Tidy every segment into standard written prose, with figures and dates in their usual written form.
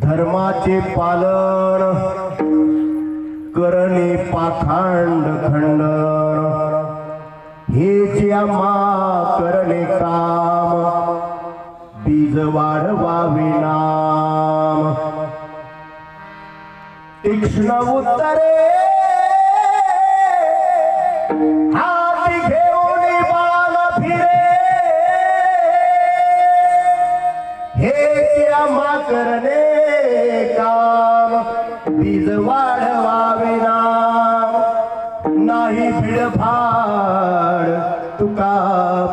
धर्माचे पालन करणे पाखांड खंडन हेच आम्हा करणे काम बीज वाढवावे नाम तीक्ष्ण उत्तरे हाती घेऊन बाण फिरे हेच आम्हा करणे काम बीज वाढवावे नाम नाही भिडभाड तुका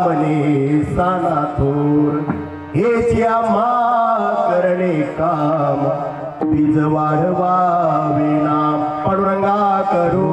मने साना थोर हेच आम्हा करणे काम बीज वाढवावे नाम पांडुरंगा करू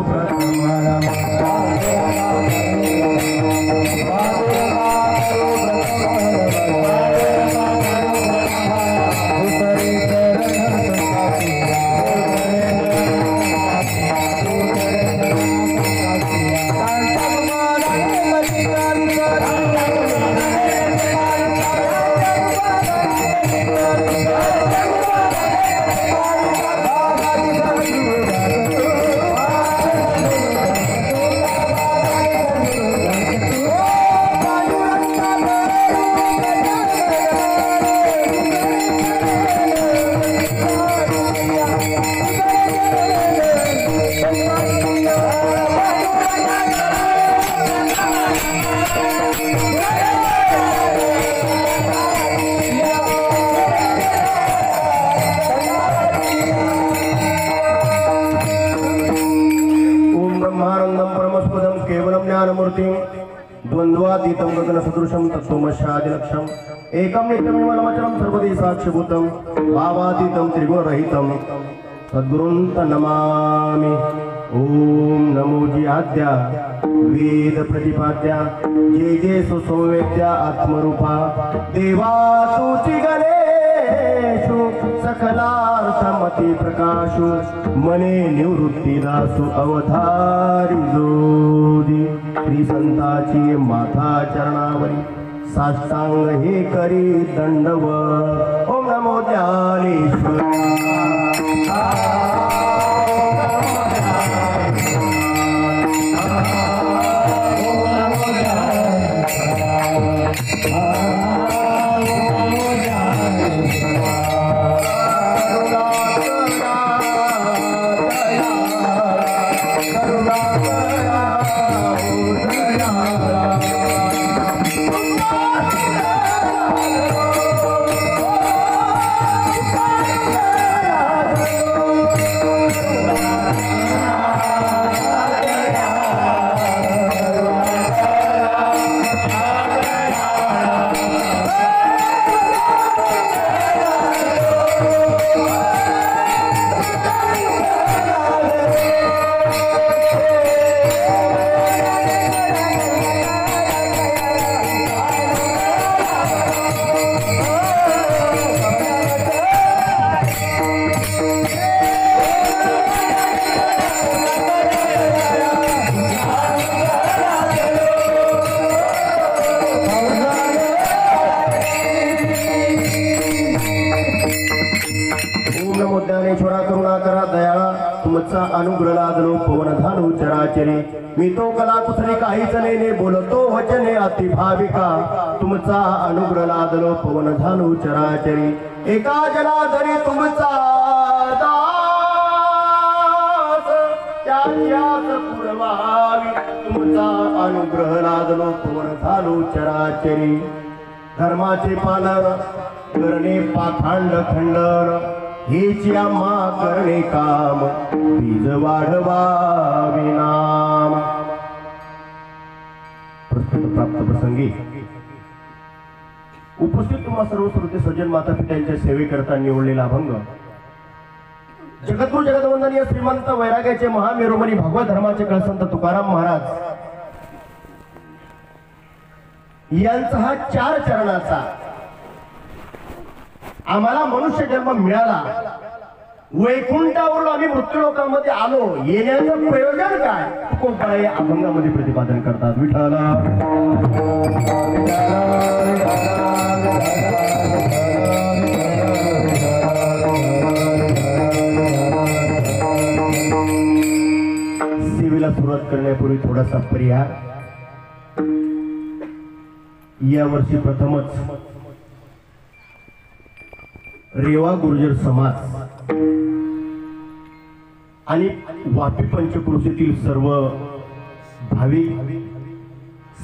द्वंद्वातीतं गगनसदृशं तत्त्वमस्यादिलक्ष्यम् एकं नित्यमेवमचलं सर्वदि साक्षिभूतं भावातीतं त्रिगुणरहितं सद्गुरुं नमामि। ओम नमो जी आद्या वेद प्रतिपाद्या जे जे सुसंवेद्या आत्मरूपा देवा तुची गणेशु सकलार्थमती प्रकाशु मने निवृत्तीदासु अवधारी जोदी श्री संताची माथा चरणावरी साष्टांग हे करी दंडवत। ओम नमो ज्ञानेश्वराय तुमचा अनुग्रह लादलो पवन धानु चराचरी मी तो कला कुसरी काहीच नेने बोलतो वचने अति भाविका तुमचा अनुग्रह लादलो पवन धानु चराचरी एका जनाधरी तुमचा दास त्याच्यास पुरवावी तुमचा अनुग्रह लादलो पवन धानु चराचरी धर्माचे पालन करणे पाखांड खंडन हेची आम्हा करणे काम बीज वाढवावे नाम। प्रस्तुत प्राप्त प्रसंगी उपस्थित तुम्हा सर्व श्रोते सज्जन माता पित्यांच्या सेवेकरता निवडलेला अभंग जगद्गुरु जगदवंदनीय श्रीमंत वैराग्याचे महामेरुमणी भगवत धर्माचे कळसंत तुकाराम महाराज यांचा हा 4 चरणाचा आम्हाला मनुष्य जन्म मिळाला वैकुंठावरून आम्ही मृत्यूलोकामध्ये आलो येण्याचं प्रयोजन काय तुकोबाई अभंगामध्ये प्रतिपादन करतात. विठाला सेवेला सुरुवात करण्यापूर्वी थोडासा पर्याय. या वर्षी प्रथमच रेवा गुर्जर समाज आणि वापी पंचक्रोशीतील सर्व भाविक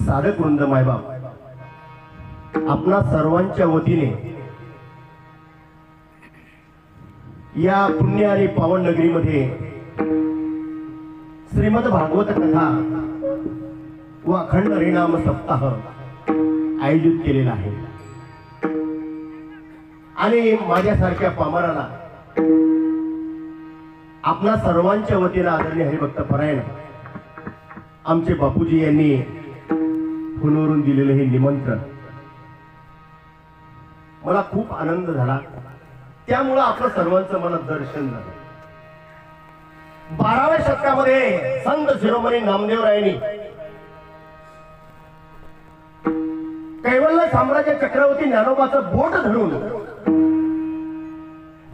साधक वृंद मायबाप आपणा सर्वांच्या वतीने या पुण्य आणि पावन नगरीमध्ये श्रीमद भागवत कथा व अखंड हरिनाम सप्ताह आयोजित केलेला आहे. आणि माझ्यासारख्या पामराला आपणा सर्वांच्या वतीने आदरणीय हरिभक्त परायण आमचे बापूजी यांनी फोनवरून दिलेले हे निमंत्रण मला खूप आनंद झाला. त्यामुळे आपलं सर्वांचं मला दर्शन झालं. 12व्या शतकामध्ये संत शिरोमणी नामदेवरायांनी कैवल्य साम्राज्य चक्रवर्ती ज्ञानोबाचं बोट धरून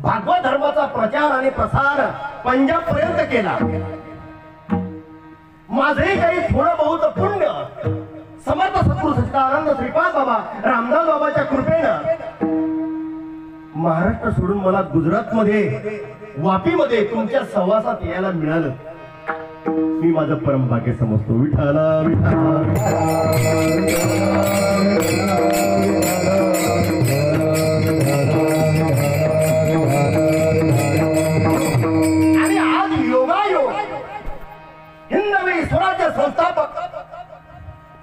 भागवत धर्माचा प्रचार आणि प्रसार पंजाब पर्यंत केला. माझे काही थोडं बहुत पुण्य समर्थ सद्गुरु सच्चिदानंद श्रीपाद बाबा रामदास बाबाच्या कृपेनं महाराष्ट्र सोडून मला गुजरात मध्ये वापीमध्ये तुमच्या सहवासात यायला मिळालं. मी माझं परम भाग्य समजतो. विठाला आणि आज योगायोग हिंदवी स्वराज्य संस्थापक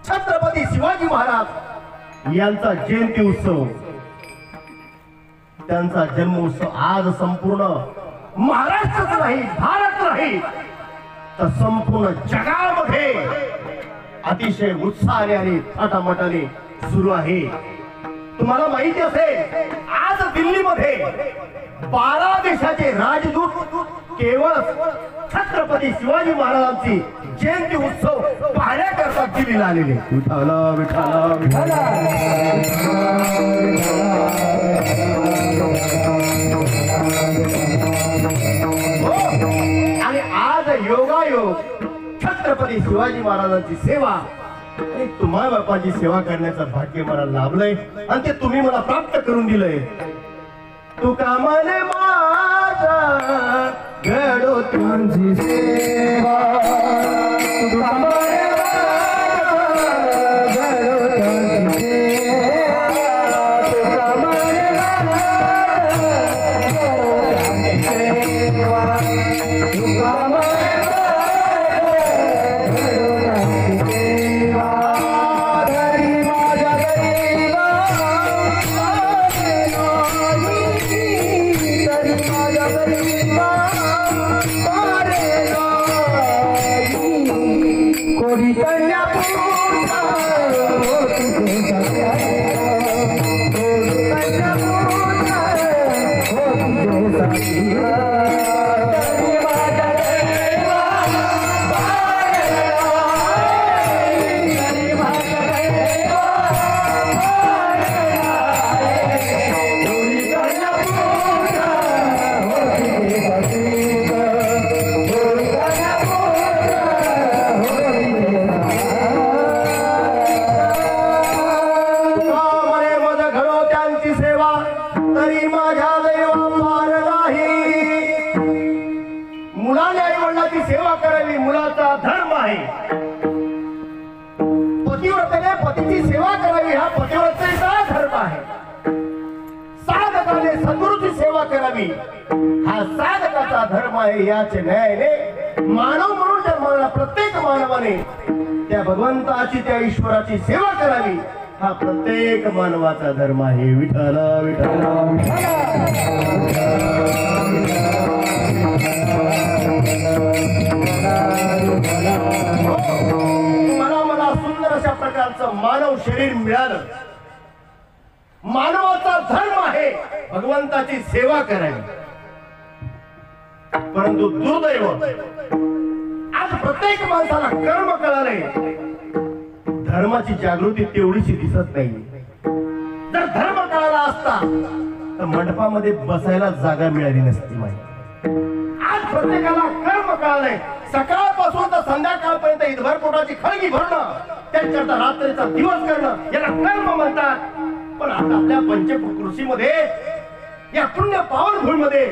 छत्रपती शिवाजी महाराज यांचा जयंती उत्सव, त्यांचा जन्मोत्सव आज संपूर्ण महाराष्ट्रात नाही, भारत नाही तर संपूर्ण जगामध्ये अतिशय उत्साहाने आणि थाटामाटाने सुरू आहे. तुम्हाला माहिती असेल आज दिल्लीमध्ये 12 देशाचे राजदूत केवळ छत्रपती शिवाजी महाराजांची जयंती उत्सव पाहण्याकरता दिल्लीला आलेले. विठाला विठाला विठाला. आणि आज योगायोग छत्रपती शिवाजी महाराजांची सेवा आणि तुम्हा बापाची सेवा करण्याचं भाग्य मला लाभलंय आणि ते तुम्ही मला प्राप्त करून दिलंय. तुका मने माझा घडो तुझी सेवा, तुका मने माझा घडो तुझी सेवा, तुका मने माझा घडो तुझी सेवा, तुका मने पतिव्रतेने पतीची सेवा करावी हा पतिव्रतेचा धर्म आहे. साधकाने सद्गुरूची सेवा करावी हा साधकाचा धर्म आहे. याच न्यायाने मानव म्हणून जन्मलेला प्रत्येक मानवाने त्या भगवंताची त्या ईश्वराची सेवा करावी हा प्रत्येक मानवाचा धर्म आहे. विठाला विठाला मला सुंदर अशा प्रकारचं मानव शरीर मिळालं. मानवाचा धर्म आहे भगवंताची सेवा करावी. परंतु दुर्दैव आज प्रत्येक माणसाला कर्म कळालंय, धर्माची जागृती तेवढीशी दिसत नाही. जर धर्म कळाला असता तर मंडपामध्ये बसायला जागा मिळाली नसती. माहिती आज प्रत्येकाला कर्म कळालंय. सकाळपासून तर संध्याकाळपर्यंत इथभर पोटाची खळगी भरणं, त्याच्याकरता रात्रीचा दिवस करणं याला कर्म म्हणतात. पण आता आपल्या पंचकृषीमध्ये, या पुण्य पावन भूमीमध्ये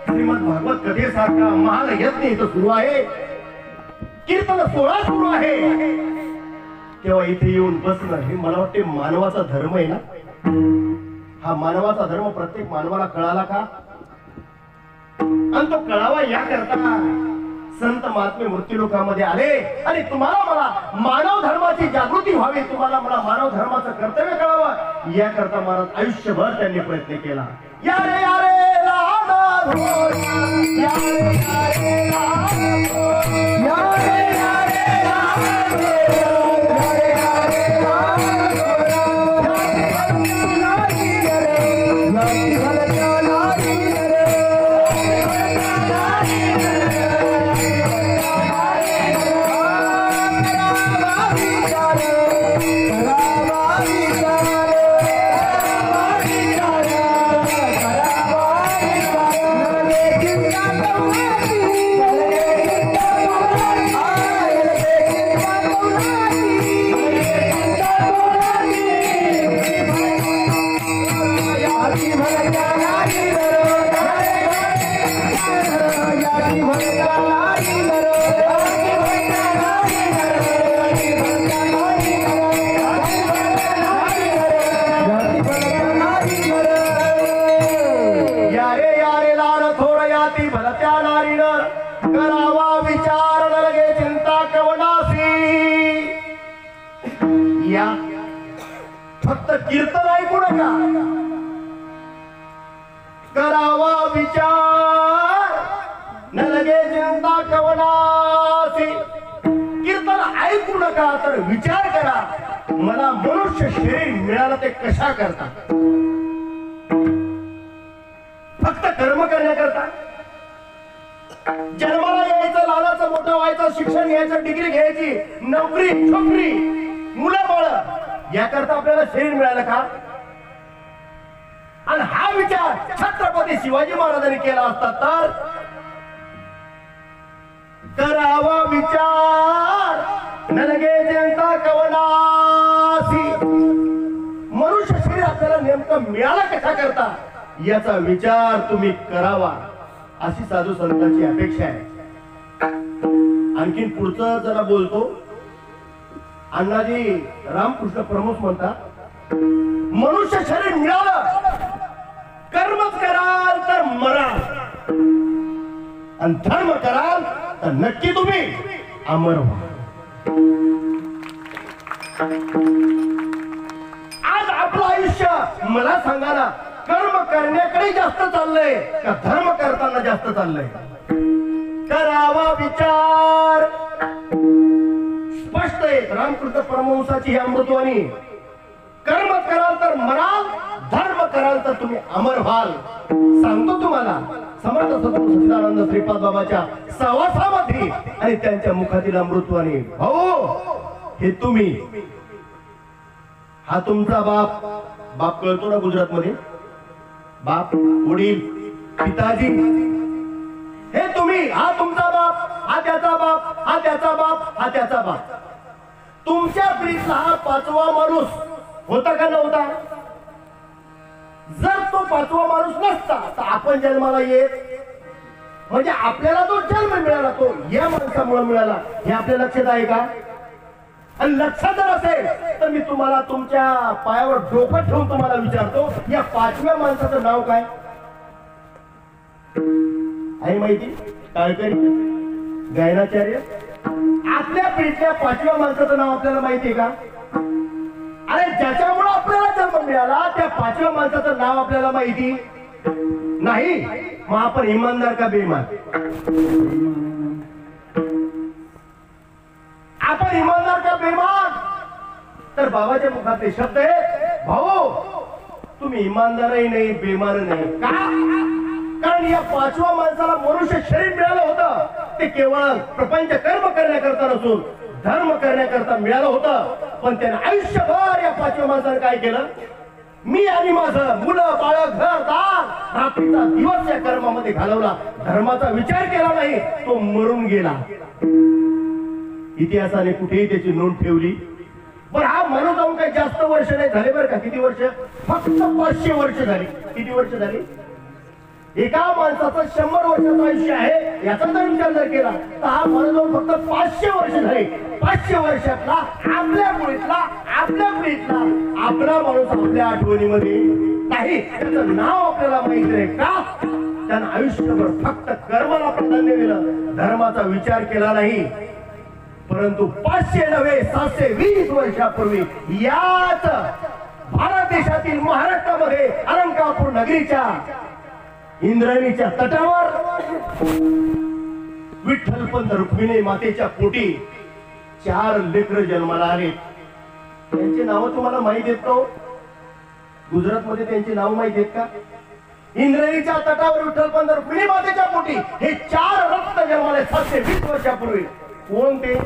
श्रीमद भागवत कथेसारखा महान यज्ञ इथं सुरू आहे, कीर्तन सोहळा सुरू आहे. तेव्हा इथे येऊन बसणं हे मला वाटते मानवाचा धर्म आहे ना. हा मानवाचा धर्म प्रत्येक मानवाला कळाला का? आणि तो कळावा याकरता संत महात्मे मृत्यूलोकामध्ये आले. आणि तुम्हाला मला मानव धर्माची जागृती व्हावी, तुम्हाला मला मानव धर्माचं कर्तव्य कळावं याकरता महाराज आयुष्यभर त्यांनी प्रयत्न केला. या रे या रे लाडा भोर, या रे या रे लाडा भोर, या रे या रे लाडा भोर, या रे या रे लाडा भोर, नारी रे, नारी भलत्या नारी रे, फक्त कीर्तन ऐकू नका, करावा विचार न लगे चिंता कवनासी. कीर्तन ऐकू नका तर विचार करा, मला मनुष्य शरीर मिळालं ते कशा करता? फक्त कर्म करण्याकरता. जन्माला यायचं, लहानाचं मोठं व्हायचं, शिक्षण घ्यायचं, डिग्री घ्यायची, नोकरी छोकरी, मुलं बाळ याकरता आपल्याला शरीर मिळालं का? आणि हा विचार छत्रपती शिवाजी महाराजांनी केला असता तर करावा विचार न लगे जनता कवनासी. मनुष्य शरीर आपल्याला नेमकं मिळालं कशा करता याचा विचार तुम्ही करावा, अशी साधू संतांची अपेक्षा आहे. आणखीन पुढचं जरा बोलतो. अण्णाजी रामकृष्ण प्रमुख म्हणतात, मनुष्य शरीर मिळालं, कर्मच कराल तर मराल, आणि धर्म कराल तर नक्की तुम्ही अमर व्हाल. आज आपलं आयुष्य मला सांगा ना, कर्म करण्याकडे जास्त चाललंय का धर्म करताना जास्त चाललंय? करावा विचार. स्पष्ट आहे रामकृष्ण परमहंसाची ही अमृतवाणी. कर्म कराल तर मराल, धर्म कराल तर तुम्ही अमर व्हाल. सांगतो तुम्हाला समर्थ सद्गुरू सच्चिदानंद श्रीपाद बाबाच्या सहवासामध्ये आणि त्यांच्या मुखातील अमृतवाणी. भाऊ हे तुम्ही, हा तुमचा बाप. बाप कळतो ना गुजरात मध्ये? बाप, वडील, पिताजी, हे तुम्ही. हा तुमचा बाप, हा त्याचा बाप, हा त्याचा बाप, हा त्याचा बाप. तुमच्या पिढीतला हा पाचवा माणूस होता का नव्हता? जर तो पाचवा माणूस नसता तर आपण जन्माला येत, म्हणजे आपल्याला तो जन्म मिळाला तो या माणसामुळे मिळाला, हे आपल्या लक्षात आहे का? आणि लक्षात जर असेल तर मी तुम्हाला तुमच्या पायावर डोकं ठेवून तुम्हाला विचारतो, या पाचव्या माणसाचं नाव काय आहे माहिती? टाळकरी, गायनाचार्य. आपल्या पिढीतल्या पाचव्या माणसाचं नाव आपल्याला माहितीये का? अरे ज्याच्यामुळे आपल्याला जन्म मिळाला त्या पाचव्या माणसाचं नाव आपल्याला माहिती नाही. मग आपण इमानदार का बेईमान? आपण इमानदार का बेईमान? तर बाबाच्या मुखातले शब्द आहेत, भाऊ तुम्ही इमानदारही नाही बेईमान नाही. का? कारण या पाचव्या माणसाला मनुष्य शरीर मिळालं होतं ते केवळ प्रपंच कर्म करण्याकरता नसून धर्म करण्याकरता मिळालं होतं. पण त्याने आयुष्यभर या पाचव्या माणसाने काय केलं? मी आणि माझं मुलं बाळ घरदार रात्रीचा दिवस या कर्मामध्ये घालवला. धर्माचा विचार केला नाही, तो मरून गेला. इतिहासाने कुठेही त्याची नोंद ठेवली. पण हा माणूस जाऊन काही जास्त वर्ष नाही झाले बरं का. किती वर्ष? फक्त 500 वर्ष झाली. किती वर्ष झाली? एका माणसाचं 100 वर्षाचं आयुष्य आहे याचा जर विचार जर केला तर हा माणूस जाऊन फक्त 500 वर्ष झाले. 500 वर्षातला आपल्या मुळीतला आपला माणूस आपल्या आठवणीमध्ये नाही. त्याचं नाव आपल्याला माहित नाही का? त्यानं आयुष्यभर फक्त कर्माला प्राधान्य दिलं, धर्माचा विचार केला नाही. परंतु 500 नव्हे 720 वर्षापूर्वी याच भारत देशातील महाराष्ट्रामध्ये अलंकापूर नगरीच्या इंद्रायणीच्या तटावर विठ्ठलपंत रुक्मिणी मातेच्या पोटी 4 लेकरं जन्माला आले. त्यांची नावं तुम्हाला माहित आहेत का? गुजरात मध्ये त्यांची नाव माहित आहेत का? इंद्रायणीच्या तटावर विठ्ठलपंत रुक्मिणी मातेच्या पोटी हे 4 रक्त जन्माले 720 वर्षापूर्वी. कोण ते?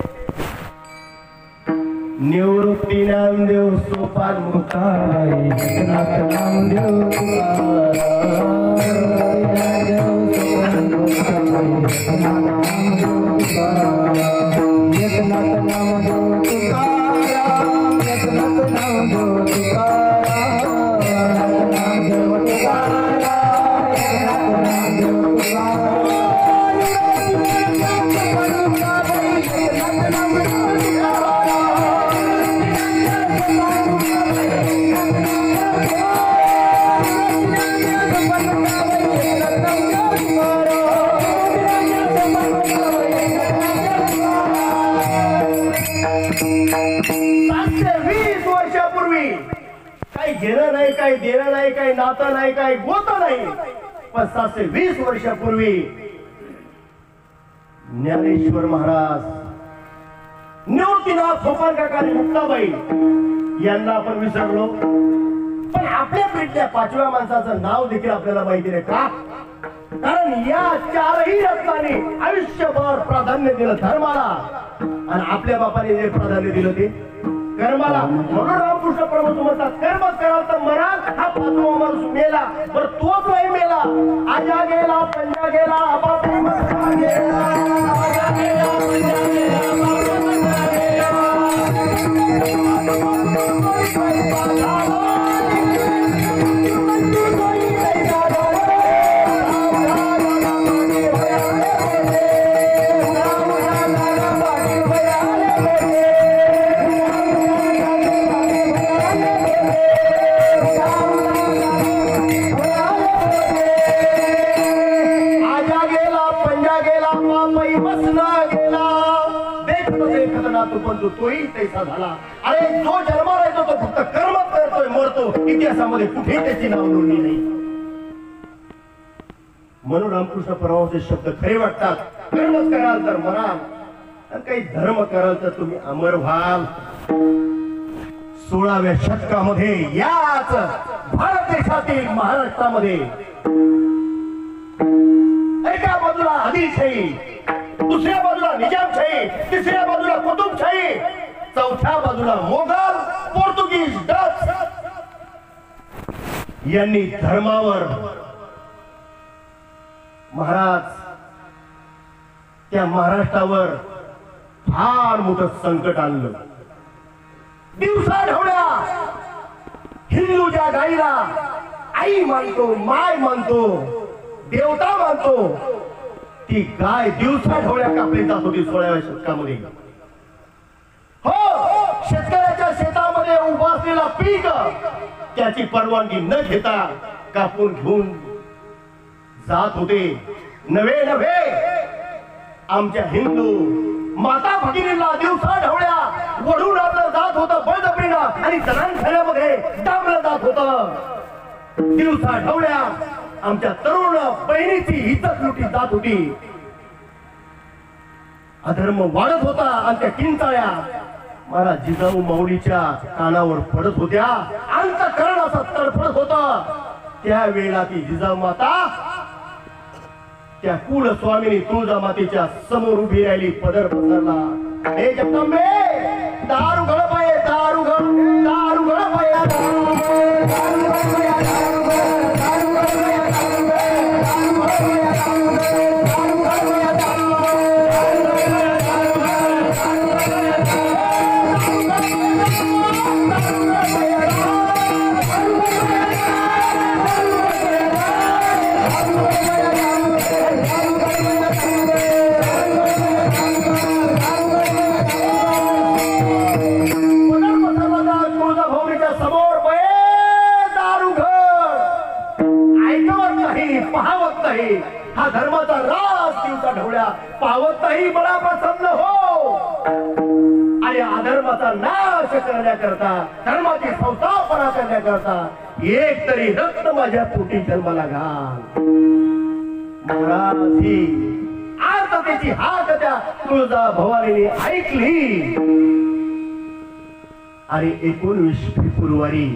निवृत्ती नामदेव सोपान मुखारी एकनाथ नामदेव घेणं नाही, काही देणं नाही, काही नातं नाही, काही गोतं नाही. पण 720 वर्षापूर्वी ज्ञानेश्वर महाराज, निवृत्तीनाथ सोपान काका आणि मुक्ताबाई यांना आपण विसरलो. पण आपल्या पिढीतल्या 5व्या माणसाचं नाव देखील आपल्याला माहिती नाही का? कारण या 4ही रत्नांनी आयुष्यभर प्राधान्य दिलं धर्माला आणि आपल्या बापाने जे प्राधान्य दिलं ते कर्माला. म्हणून रामकृष्ण परमहंस म्हणतात कर्मच कराल तर मराल. हा 5वा माणूस मेला, पण तोच नाही मेला. आजा गेला, पंजा गेला, आपापली मस्ता गेला. आजा गेला, पंजा गेला, आपापली मस्ता गेला. तोही तैसा झाला. अरे जो जन्माला येतो तो फक्त कर्म करतोय, मरतो. इतिहासामध्ये कुठेही त्याची नाव नोंदणी नाही. म्हणून रामकृष्ण परमहंस शब्द खरे वाटतात. कर्मच कराल तर मराल आणि काही धर्म कराल तर तुम्ही अमर व्हाल. 16व्या शतकामध्ये याच भारत देशातील महाराष्ट्रामध्ये एका बाजूला आदिलशाही, दुसऱ्या बाजूला निजामशाही, तिसऱ्या बाजूला कुतुबशाही, चौथ्या बाजूला मोगल, पोर्तुगीज, डच यांनी धर्मावर महाराज त्या महाराष्ट्रावर फार मोठं संकट आणलं. दिवसा ढवळ्या हिंदू ज्या गाईला आई मानतो, माय मानतो, देवता मानतो, ती गाय दिवसा ढवळ्या कापली जात होती 16व्या शतकामध्ये. हो, शेतकऱ्याच्या शेतामध्ये उभा असलेला पीक त्याची परवानगी न घेता कापून घेऊन जात होते. नव्हे आमच्या हिंदू माता भगिनींना दिवसा ढवळ्या वडून आपलं जात होतं बळजबरीनं आणि जनांखान्यामध्ये डांबलं जात होतं. दिवसा ढवळ्या आमच्या तरुण बहिणीची इज्जत लुटी जात होती. अधर्म वाढत होता आणि त्या किंचाळ्या महाराज जिजाऊ माऊलीच्या कानावर पडत होत्या. अंतःकरण असं तडफडत होतं. त्यावेळेला ती जिजाऊ माता त्या कुलस्वामिनी तुळजामातेच्या समोर उभी राहिली, पदर पसरला. हे जगदंबे, दारू गळपाये, दारू गळ, दारू गळपाये, हा धर्माचा रास दिवसा ढवळ्या पावत नाही, मला प्रसन्न हो. आणि अधर्माचा नाश करण्याकरता, धर्माची संस्थापना करण्याकरता एक तरी रत्न माझ्या पोटी जन्माला घाल. महाराज ही आर्ततेची हाक त्या तुळजा भवानीने ऐकली आणि 19 फेब्रुवारी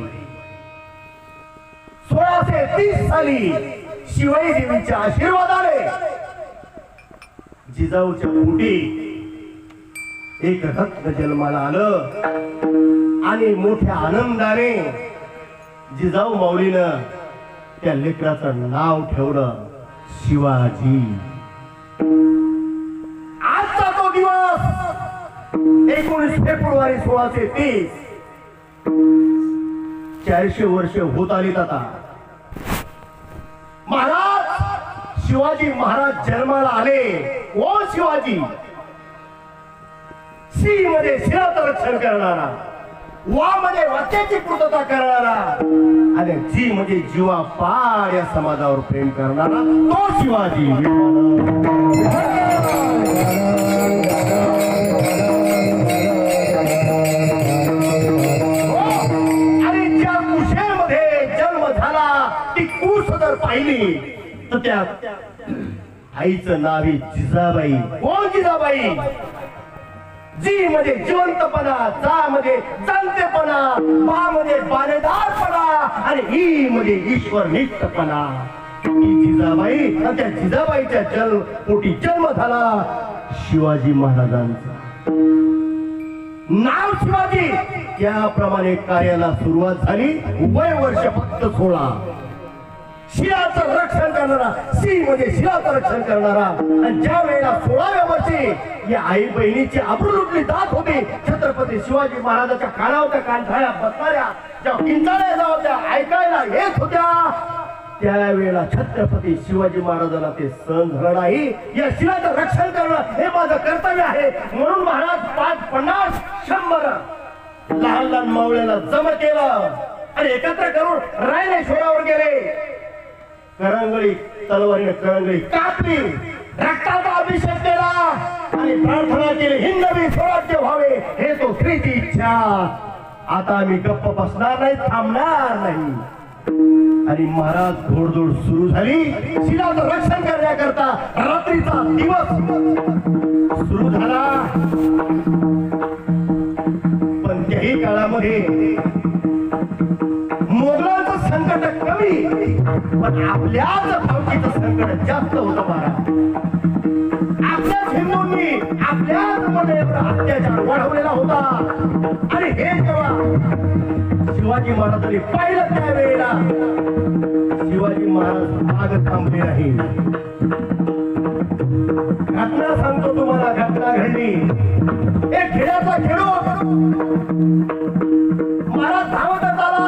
1630 साली शिवाई देवीच्या आशीर्वादाने जिजाऊच्या पोटी एक रत्न जन्माला आलं आणि मोठ्या आनंदाने जिजाऊ माऊलीनं त्या लेकराचं नाव ठेवलं शिवाजी. आजचा तो दिवस 19 फेब्रुवारी 1630 400 वर्ष होत आलीत आता. महाराज शिवाजी महाराज जन्माला आले. ओ शिवाजी, सी मध्ये शिराचं रक्षण करणारा, वा मध्ये वाक्याची पूर्तता करणारा आणि जी म्हणजे जीवा पाड या समाजावर प्रेम करणारा तो शिवाजी. आणि ज्या कुशेमध्ये जन्म झाला ती कुश जर पाहिली तर त्या आईचं नाव जिजाबाई. कोण जिजाबाई? जी मध्ये जिवंतपणा, जा मध्ये जाणतेपणा, बा मध्ये बाणेदारपणा आणि ई मध्ये ईश्वर निष्ठपणा. ही जिजाबाई आणि त्या जिजाबाईच्या पोटी जन्म झाला शिवाजी महाराजांचा. नाव शिवाजी. त्याप्रमाणे कार्याला सुरुवात झाली. वय वर्ष फक्त 16. शिलाचं रक्षण करणारा, सी म्हणजे शिलाचं रक्षण करणारा. आणि ज्या वेळेला 16व्या वर्षी या आई बहिणीची आबरू लुटली जात होती, छत्रपती शिवाजी महाराजांच्या कानावरच्या कानठाळ्या बसणाऱ्या ज्या किंचाळ्या जाऊ त्या ऐकायला येत होत्या, त्यावेळेला छत्रपती शिवाजी महाराजांना ते सहन झालं नाही. या शिलाचं रक्षण करणं हे माझं कर्तव्य आहे. म्हणून महाराज 5, 50, 100 लहान लहान मावळ्याला जमा केलं आणि एकत्र करून रायरेश्वरावर गेले. करंगळी तलवारीने करंगळी कापली, रक्ताचा अभिषेक केला आणि प्रार्थना केली, हिंदवी स्वराज्य व्हावे हे तो श्रीची इच्छा. आता आम्ही गप्प बसणार नाही, थांबणार नाही. आणि महाराज घोडदौड सुरू झाली शिलाचं रक्षण करण्याकरता. रात्रीचा दिवस सुरू झाला. पण त्याही काळामध्ये मोगलांचं संकट कमी, पण आपल्याच भावकीचं संकट जास्त होतं. महाराज आपल्याच हिंदूंनी आपल्याच मध्ये अत्याचार वाढवलेला होता. आणि हे जेव्हा शिवाजी महाराजांनी पाहिलं त्यावेळेला शिवाजी महाराज माग थांबले नाही. घटना सांगतो तुम्हाला, घटना घडली. एक खेड्याचा खेडूत महाराज धावतच आला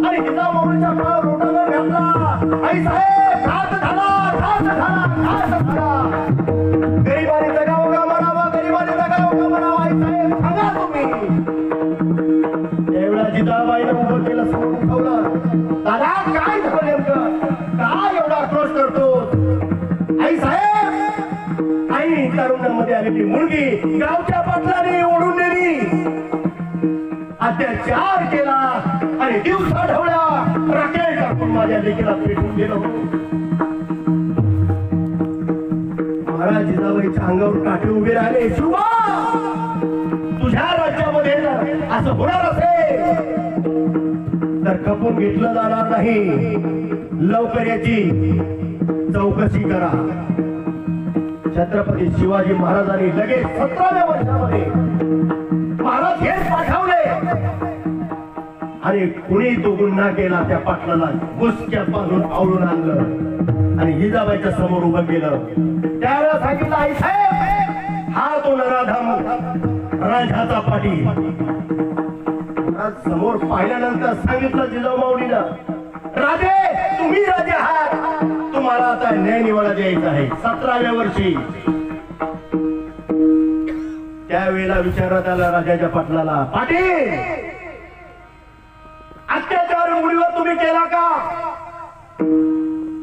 आणि जिजाऊ माऊलीच्या पायावर लोटांगण घातला. आई साहेब, घात झाला, घात झाला, घात झाला. गरिबाने जगावं का म्हणावं, गरिबाने जगावं का म्हणावं, आई साहेब सांगा तुम्ही. त्यावेळेला जिजाबाईने उभं केलं, समोर उठवलं. दादा काय झालं नेमकं, काय एवढा आक्रोश करतो? आई साहेब, आई तरुणामध्ये आलेली मुलगी गावच्या पाटलाने ओढून नेली, अत्याचार केला आणि दिवसा ढवळ्या राखेल टाकून माझ्या लेकीला पेटून गेलो. महाराज जिजाबाईच्या अंगावर काटे उभे राहिले. शिवा, तुझ्या राज्यामध्ये असं होणार असेल तर खपून घेतलं जाणार नाही. लवकर याची चौकशी करा. छत्रपती शिवाजी महाराजांनी लगेच 17व्या वर्षामध्ये महाराज हेच पाठवले आणि कुणी तो गुन्हा केला त्या पाटलाला गुसक्या बांधून आवळून आणलं आणि जिजाबाईच्या समोर उभं केलं. त्यावेळेला सांगितलं आई साहेब हा तो नराधम राजाचा पाटील. समोर पाहिल्यानंतर सांगितलं जिजाऊ माऊलीला राजे तुम्ही राजे आहात तुम्हाला आता न्याय निवाडा द्यायचा आहे. 17व्या वर्षी त्यावेळेला विचारण्यात आला राजाच्या पाटलाला पाटील अत्याचार मुलीवर तुम्ही केला का?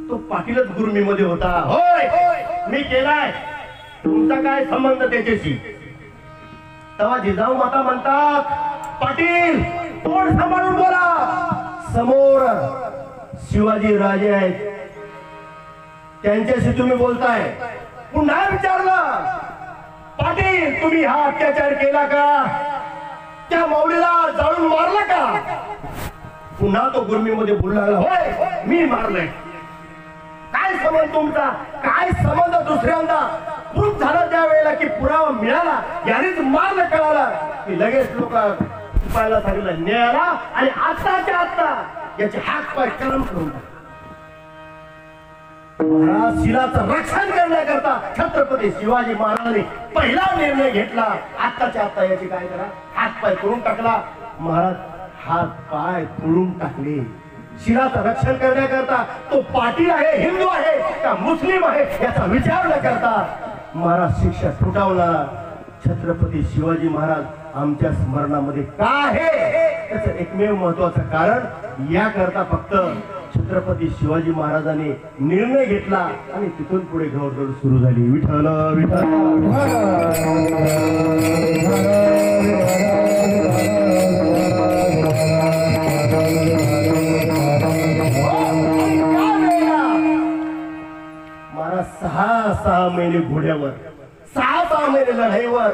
तो पाटीलच गुरमीमध्ये होता. होय मी केलाय. तुमचा काय संबंध त्याच्याशी? तेव्हा जिजाऊ माता म्हणतात पाटील तोंड सांभाळून बोला. समोर शिवाजी राजे आहेत त्यांच्याशी तुम्ही बोलताय. पुन्हा विचारलं पाटील तुम्ही हा अत्याचार केला का? त्या माऊलीला जाळून मारला का? पुन्हा तो गुरमीमध्ये बोलला होय मी मारलंय. काय संबंध तुमचा? काय संबंध? दुसऱ्यांदा प्रूफ झाला त्या वेळेला की पुरावा मिळाला यानेच मारलं कळाला की लगेच लोक पाहायला सांगितलं न्यायाला आणि आत्ताच्या आत्ता याचे हात पाय कलम करून टाकले. महाराज शिलाचं रक्षण करण्याकरता छत्रपती शिवाजी महाराजांनी पहिला निर्णय घेतला. आत्ताच्या आत्ता याची काय करा हात पाय करून टाकला. महाराज हात पाय तोडून टाकले. शिलाचं रक्षण करण्याकरता तो पाटील आहे हिंदू आहे का मुस्लिम आहे याचा विचार न करता महाराज शिक्षा ठोठावला. छत्रपती शिवाजी महाराज आमच्या स्मरणामध्ये का आहे त्याचं एकमेव महत्वाचं कारण याकरता फक्त छत्रपती शिवाजी महाराजांनी निर्णय घेतला आणि तिथून पुढे घोडदौड सुरू झाली. विठ्ठल महाराज 6 महिने घोड्यावर 6 महिने लढाईवर.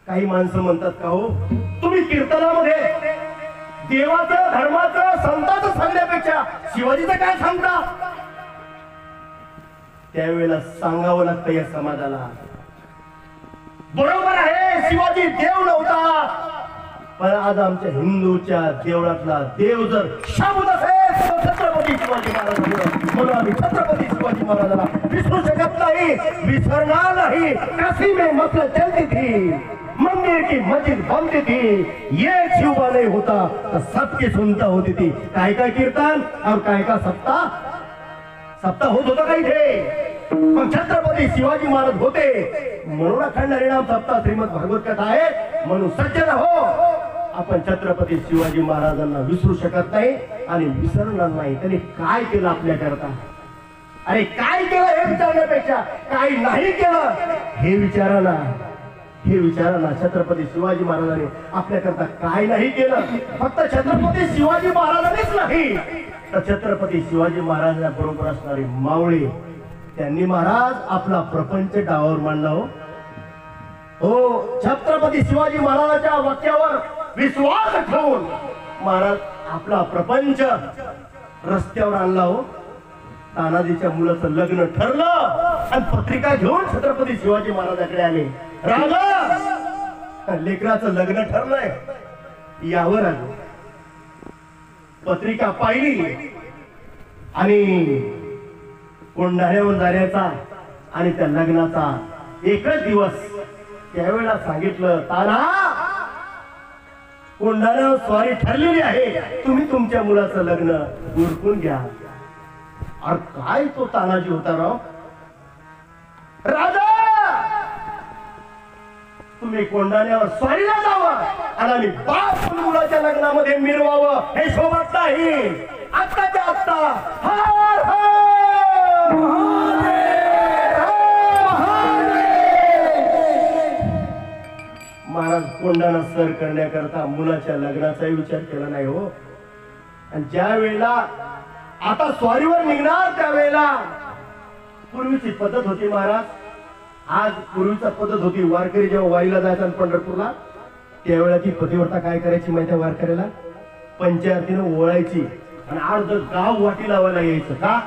काही माणसं म्हणतात का हो तुम्ही कीर्तनामध्ये देवाचं धर्माचं संतांचं सांगण्यापेक्षा शिवाजीचं काय सांगता? त्यावेळेला सांगावं लागतं या समाजाला. बरोबर आहे शिवाजी देव नव्हता पण आज आमच्या हिंदूच्या देवळातला देव जर शाबूत असेल तर छत्रपती शिवाजी महाराज म्हणून आम्ही छत्रपती शिवाजी महाराजांना विसरू शकत नाही विसरणार नाही. काशी में मसल चलती थी मंदिर की मस्जिद बनती थी ये शिवबा नहीं होता तो सबकी सुनता होती थी. काय काय कीर्तन और काय का सप्ताह होत होता काही ते पण छत्रपती शिवाजी महाराज होते म्हणून अखंड हरिनाम सप्ताह श्रीमद भागवत कथा आहे. म्हणून सज्जन हो आपण छत्रपती शिवाजी महाराजांना विसरू शकत नाही आणि विसरणार नाही. त्यांनी काय केलं आपल्याकरता? अरे काय केलं हे विचारण्यापेक्षा काय नाही केलं हे विचारा ना. हे विचारा ना छत्रपती शिवाजी महाराजांनी आपल्याकरता काय नाही केलं. फक्त छत्रपती शिवाजी महाराजांनीच नाही तर छत्रपती शिवाजी महाराजांच्या बरोबर असणारे मावळे त्यांनी महाराज आपला प्रपंच डावावर मांडला. हो छत्रपती शिवाजी महाराजांच्या वाक्यावर विश्वास ठेवून महाराज आपला प्रपंच रस्त्यावर आणला. हो तानाजीच्या मुलाचं लग्न ठरलं आणि पत्रिका घेऊन छत्रपती शिवाजी महाराजांकडे आले. राजा लेकराचं लग्न ठरलंय यावर आलो. पत्रिका पाहिली आणि कोंढाण्यावर जाण्याचा आणि त्या लग्नाचा एकच दिवस. त्यावेळेला सांगितलं ताना कोंढाण्यावर स्वारी ठरलेली आहे तुम्ही तुमच्या मुलाचं लग्न उरकून घ्या. अरे काय तो तानाजी होता राव. राजा तुम्ही कोंढाण्यावर स्वारीला जावं आणि आम्ही बाप मुलाच्या लग्नामध्ये मिरवावं हे शोभत नाही. आत्ताच्या आत्ता हर हर महाराज कोंढाणा सर करण्याकरता मुलाच्या लग्नाचाही विचार केला नाही. हो आणि ज्या वेळेला आता स्वारीवर निघणार त्यावेळेला पूर्वीची पद्धत होती महाराज. आज पूर्वीचा पद्धत होती वारकरी जेव्हा वारीला जायचा पंढरपूरला त्यावेळेला ती पतिव्रता काय करायची माहिती वारकऱ्याला पंचायतीनं ओळायची आणि अर्ध गाव वाटी लावायला यायचं. का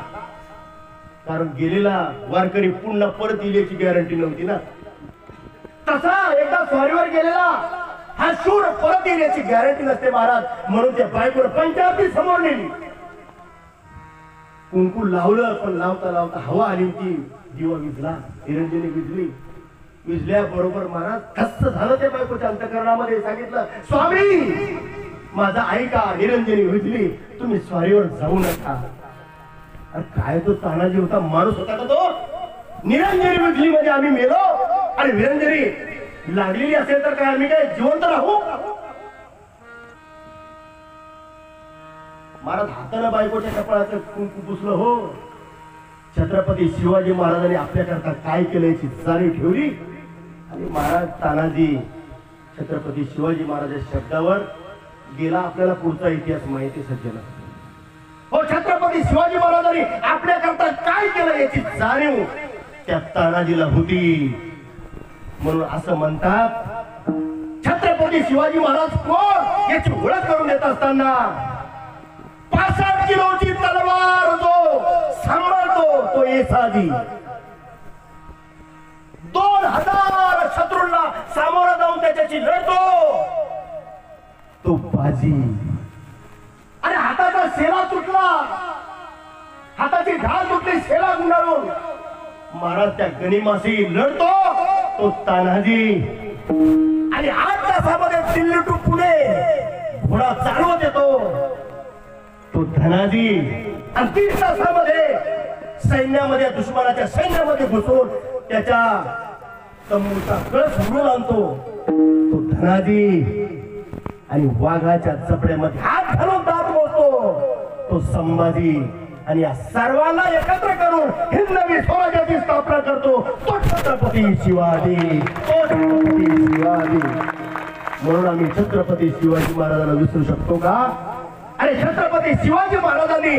कारण गेलेला वारकरी पुन्हा परत येईल याची गॅरंटी नव्हती ना. तसा एकदा स्वारीवर गेलेला हा शूर परत येईल याची गॅरंटी नसते महाराज. म्हणून त्या बायकोला पंचायती समोर नेली, कुंकू लावलं, पण लावता लावता हवा आली होती, दिवा विजला, निरंजनी विजली. विजल्याबरोबर महाराज कस झालं त्या बायकोच्या अंतःकरणामध्ये. सांगितलं, स्वामी माझा ऐका, निरंजनी विजली, तुम्ही स्वारीवर जाऊ नका. अरे काय तो तानाजी होता, माणूस होता का तो? निरंजनी विजली म्हणजे आम्ही मेलो, आणि निरंजनी लागलेली असेल तर काय आम्ही काय जिवंत राहू? महाराज हाताने बायकोच्या कपाळाचं कुंकू पुसलं. हो, छत्रपती शिवाजी महाराजांनी आपल्याकरता काय केलं याची जाणीव ठेवली. आणि महाराज तानाजी छत्रपती शिवाजी महाराजांच्या शब्दावर गेला. आपल्याला पुढचा इतिहास माहिती सज्जन. हो, छत्रपती शिवाजी महाराजांनी आपल्याकरता काय केलं याची जाणीव त्या तानाजीला होती. म्हणून असं म्हणतात, छत्रपती शिवाजी महाराज कोण याची ओळख करून देत असताना 65 किलोची तलवार जो सांभाळतो तो येसाजी, 2000 शत्रूंना सामोरा जाऊन त्याच्याशी लढतो तो बाजी. आणि हाताचा शेला तुटला, हाताची ढाल तुटली शेला गुंडाळून, महाराज त्या गनिमाशी लढतो तो तानाजी. आणि 8 तासामध्ये दिल्ली टू पुणे घोडा चालवत येतो तो धनाजी. आणि 3 तासामध्ये सैन्यामध्ये, दुश्मनाच्या सैन्यामध्ये घुसून त्याच्या तंबूचा कळस उडवून आणतो तो धनाजी. आणि वाघाच्या जबड्यामध्ये हात घालून दात मोजतो तो संभाजी. आणि या सर्वांना एकत्र करून हिंदवी स्वराज्याची स्थापना करतो तो छत्रपती शिवाजी, तो छत्रपती शिवाजी. म्हणून आम्ही छत्रपती शिवाजी महाराजांना विसरू शकतो का? अरे छत्रपती शिवाजी महाराजांनी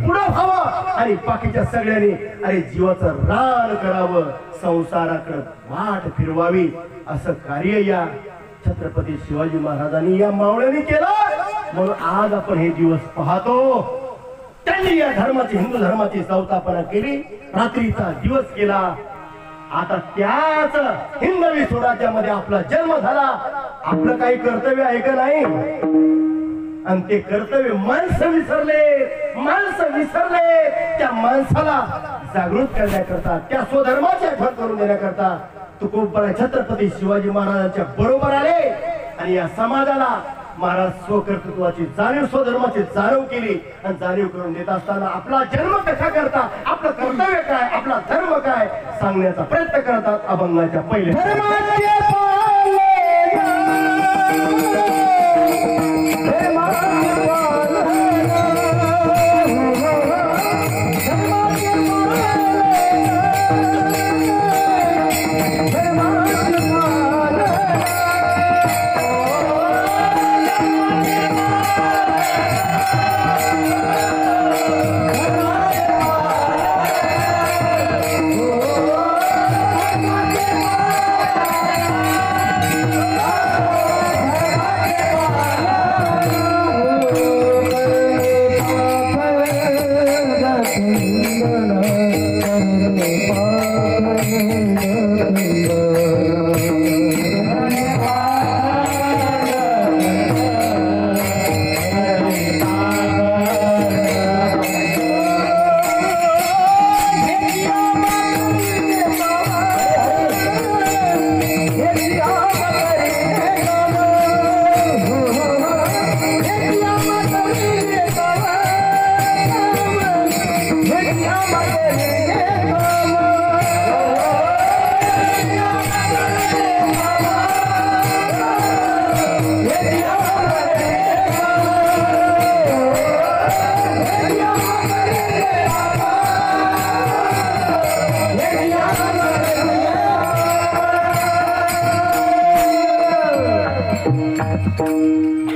पुढे व्हावं आणि बाकीच्या सगळ्यांनी अरे जीवाचं रान करावं, संसाराकडे वाट फिरवावी, असं कार्य या छत्रपती शिवाजी महाराजांनी या मावळ्यांनी केलं. म्हणून आज आपण हे दिवस पाहतो. त्यांनी या धर्माची, हिंदू धर्माची स्थापना केली, रात्रीचा दिवस केला. आता त्याच हिंदवी स्वराज्यामध्ये आपला जन्म झाला. आपलं काही कर्तव्य आहे का नाही? आणि ते कर्तव्य माणसं विसरले. त्या माणसाला जागृत करण्याकरता, त्या स्वधर्माची आठवण करून देण्याकरता तुकोबरा छत्रपती शिवाजी महाराजांच्या बरोबर आले. आणि या समाजाला महाराज स्वकर्तृत्वाची जाणीव, स्वधर्माची जाणीव केली. आणि जाणीव करून देत असताना आपला जन्म कशा करता, आपलं कर्तव्य काय, आपला धर्म काय सांगण्याचा प्रयत्न करतात. अभंगाच्या पहिले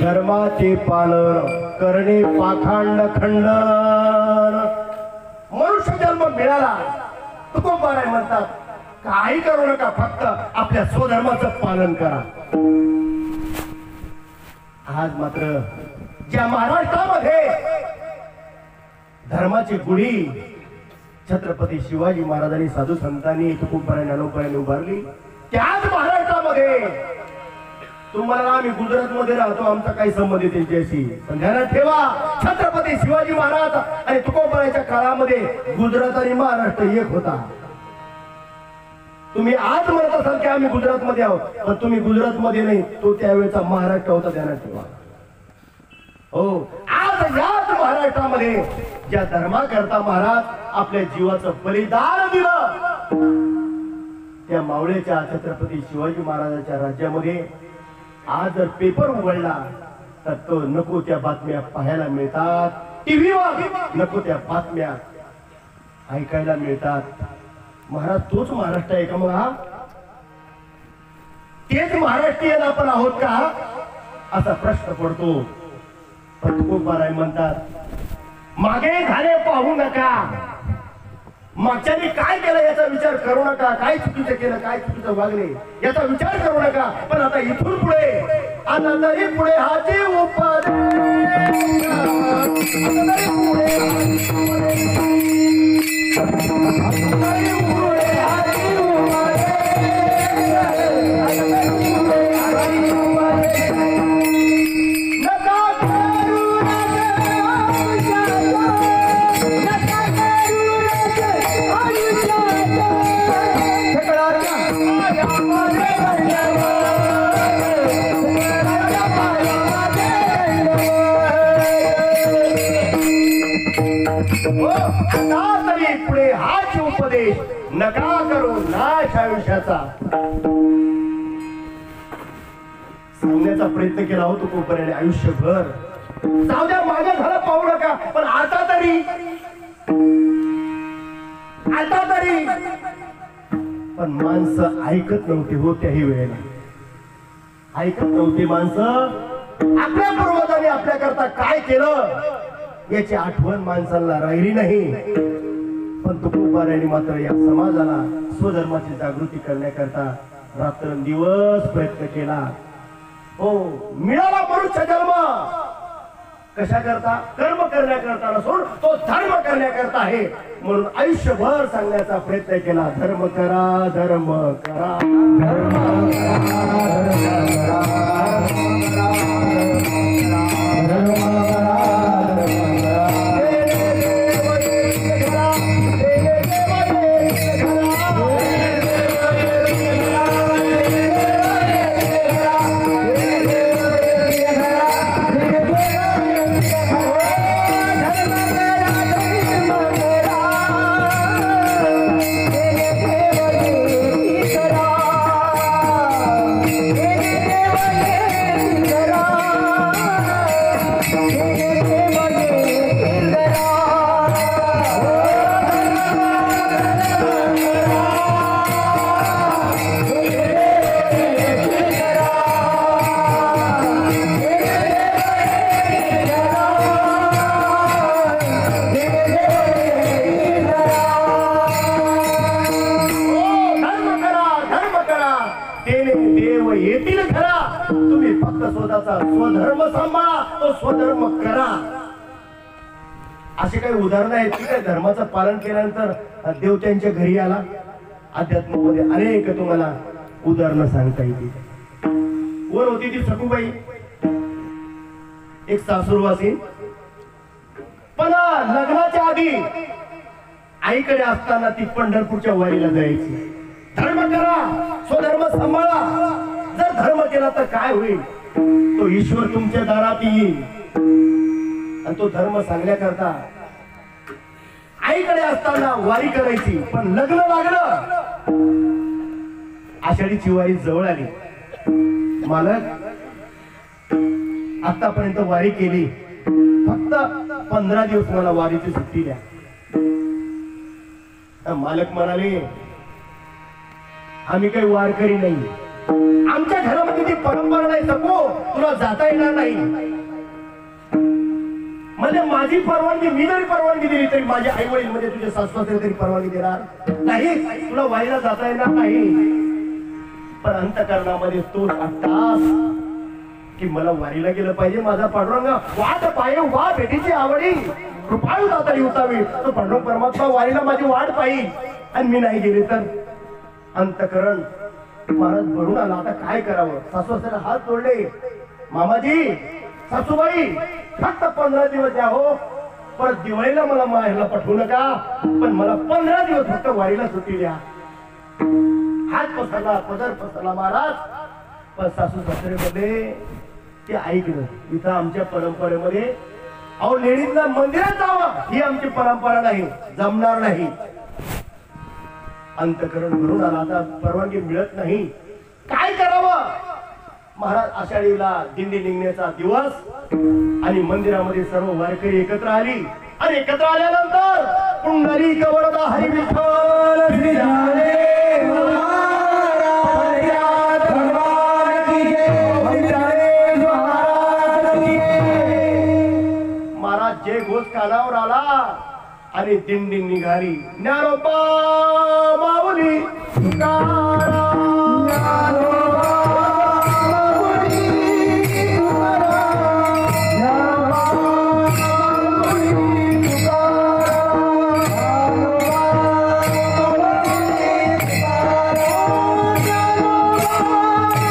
धर्माचे पालन करणे पाखंड खंडन. मनुष्य जन्म मिळाला, तुकोबाराय म्हणतात काही करू नका, फक्त आपल्या स्वधर्माचं पालन करा. आज मात्र ज्या महाराष्ट्रामध्ये धर्माची गुढी छत्रपती शिवाजी महाराजांनी साधू संतांनी तुकोबाराय अनोबाराय उभारली त्याच महाराष्ट्रामध्ये. तुम्हाला आम्ही गुजरात मध्ये राहतो, आमचा काही संबंध त्यांच्याशी, पण ध्यानात ठेवा छत्रपती शिवाजी महाराज आणि तुकोबारायच्या काळामध्ये गुजरात आणि महाराष्ट्र एक होता. तुम्ही आज म्हणत असाल की आम्ही गुजरात मध्ये आहोत, पण तुम्ही गुजरात मध्ये नाही, तो त्यावेळेचा महाराष्ट्र होता, ध्यानात ठेवा. हो, आज याच महाराष्ट्रामध्ये ज्या धर्माकरता महाराज आपल्या जीवाचं बलिदान दिलं, त्या मावळ्याच्या छत्रपती शिवाजी महाराजांच्या राज्यामध्ये आज जर पेपर उघडला तर तो नको त्या बातम्या पाहायला मिळतात, टीव्हीवर नको त्या बातम्या ऐकायला मिळतात. महाराज तोच महाराष्ट्र आहे का मग? हा तेच महाराष्ट्रीयन आपण आहोत का असा प्रश्न पडतो. पण तुकोबाराय म्हणतात मागे झाले पाहू नका, मागच्याने काय केलं याचा विचार करू नका, काय चुकीचं केलं काय चुकीचं वागले याचा विचार करू नका, पण आता इथून पुढे आता तरी पुढे हाची तरी पुढे हाच उपदेश नका करू नाश आयुष्याचा सांगण्याचा प्रयत्न केला होतो तुकोबारायने आयुष्यभर. जाऊ द्या मागे झालं पाहू नका, पण आता तरी पण माणसं ऐकत नव्हती हो. त्याही वेळेला ऐकत नव्हती माणसं. आपल्या पूर्वजांनी आपल्या करता काय केलं याची आठवण माणसाला राहिली नाही. पण तुकोबारायने मात्र या समाजाला स्वधर्माची जागृती करण्याकरता रात्रंदिवस प्रयत्न केला. हो, मिळाला मनुष्य जन्म कशा करता? कर्म करण्याकरता नसून तो धर्म करण्याकरता आहे. म्हणून आयुष्यभर सांगण्याचा प्रयत्न केला, धर्म करा धर्म करा धर्म स्वधर्म सांभाळा, तो स्वधर्म करा. असे काही उदाहरण आहेत की काय धर्माचं पालन केल्यानंतर देव त्यांच्या घरी आला. अध्यात्मामध्ये अनेक तुम्हाला उदाहरणं सांगता येतील. कोण होती ती सखूबाई? एक सासूरवासी. पण लग्नाच्या आधी आईकडे असताना ती पंढरपूरच्या वारीला जायची. धर्म करा, स्वधर्म सांभाळा. जर धर्म केला तर काय होईल? तो ईश्वर तुमच्या दारात येईल. आणि तो धर्म सांगण्याकरता आईकडे असताना वारी करायची. पण लग्न लागलं, आषाढीची वारी जवळ आली. मालक आतापर्यंत वारी केली, फक्त 15 दिवस मला वारीची सुट्टी द्या. मालक म्हणाले आम्ही काही वारकरी नाही, आमच्या घरामध्ये ती परंपरा नाही, सको तुला जाता येणार नाही. म्हणजे माझी परवानगी, मी जरी परवानगी दिली तरी माझे आई वडील म्हणजे तुझे सासू-सासरे तरी परवानगी देणार नाही, तुला वारीला जाता येणार नाही. पण अंतःकरणामध्ये तो वाटतास की मला वारीला गेलं पाहिजे. माझा पांडुरंग वाट पाये वा भेटीची आवडी. कृपाळू दातारी उतावी तो पांडुरंग परमात्मा वारीला माझी वाट पाहिल आणि मी नाही गेले तर अंतकरण महाराज भरून आला. आता काय करावं? सासूसाऱ्याला हात जोडले. मामाजी, सासूबाई, फक्त 15 दिवस द्या हो. परत दिवाळीला मला माहेरला पाठवू नका, पण मला 15 दिवस फक्त वारीला सुट्टी द्या. हात पसरला, पदर पसरला महाराज. पण सासू सासरे मध्ये ते ऐकलं. इथं आमच्या परंपरेमध्ये अहो लेडीजला मंदिरात जावं ही आमची परंपरा नाही, जमणार नाही. अंतकरण भरून आला. आता परवानगी मिळत नाही, काय करावं? महाराज आषाढीला दिंडी निघण्याचा दिवस आणि मंदिरामध्ये सर्व वारकरी एकत्र आली आणि एकत्र आल्यानंतर पुंडलिक वरदा हरी विठ्ठल श्री महाराज जय घोष कानावर आला आणि दिंडी निघाली. ज्ञानोबा माऊली तुकाराम, ज्ञानोबा माऊली तुकाराम, ज्ञानोबा माऊली तुकाराम, ज्ञानोबा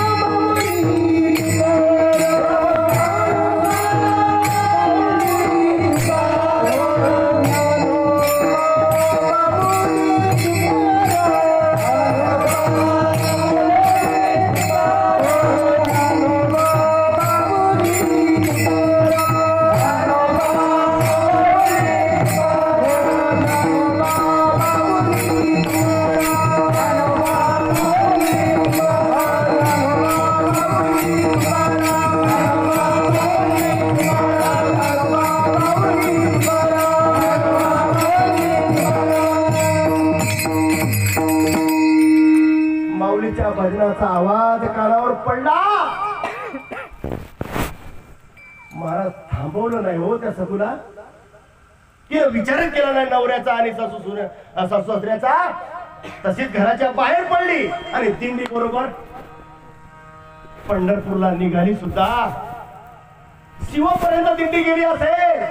माऊली तुकाराम, ज्ञानोबा माऊली भजनाचा आवाज कानावर पडला. महाराज थांबवलं नाही हो त्या सखूला, की विचार केला नाही नवऱ्याचा आणि सासू सासऱ्याचा. तशीच घराच्या बाहेर पडली आणि दिंडी बरोबर पंढरपूरला निघाली. सुद्धा शिवापर्यंत दिंडी गेली असेल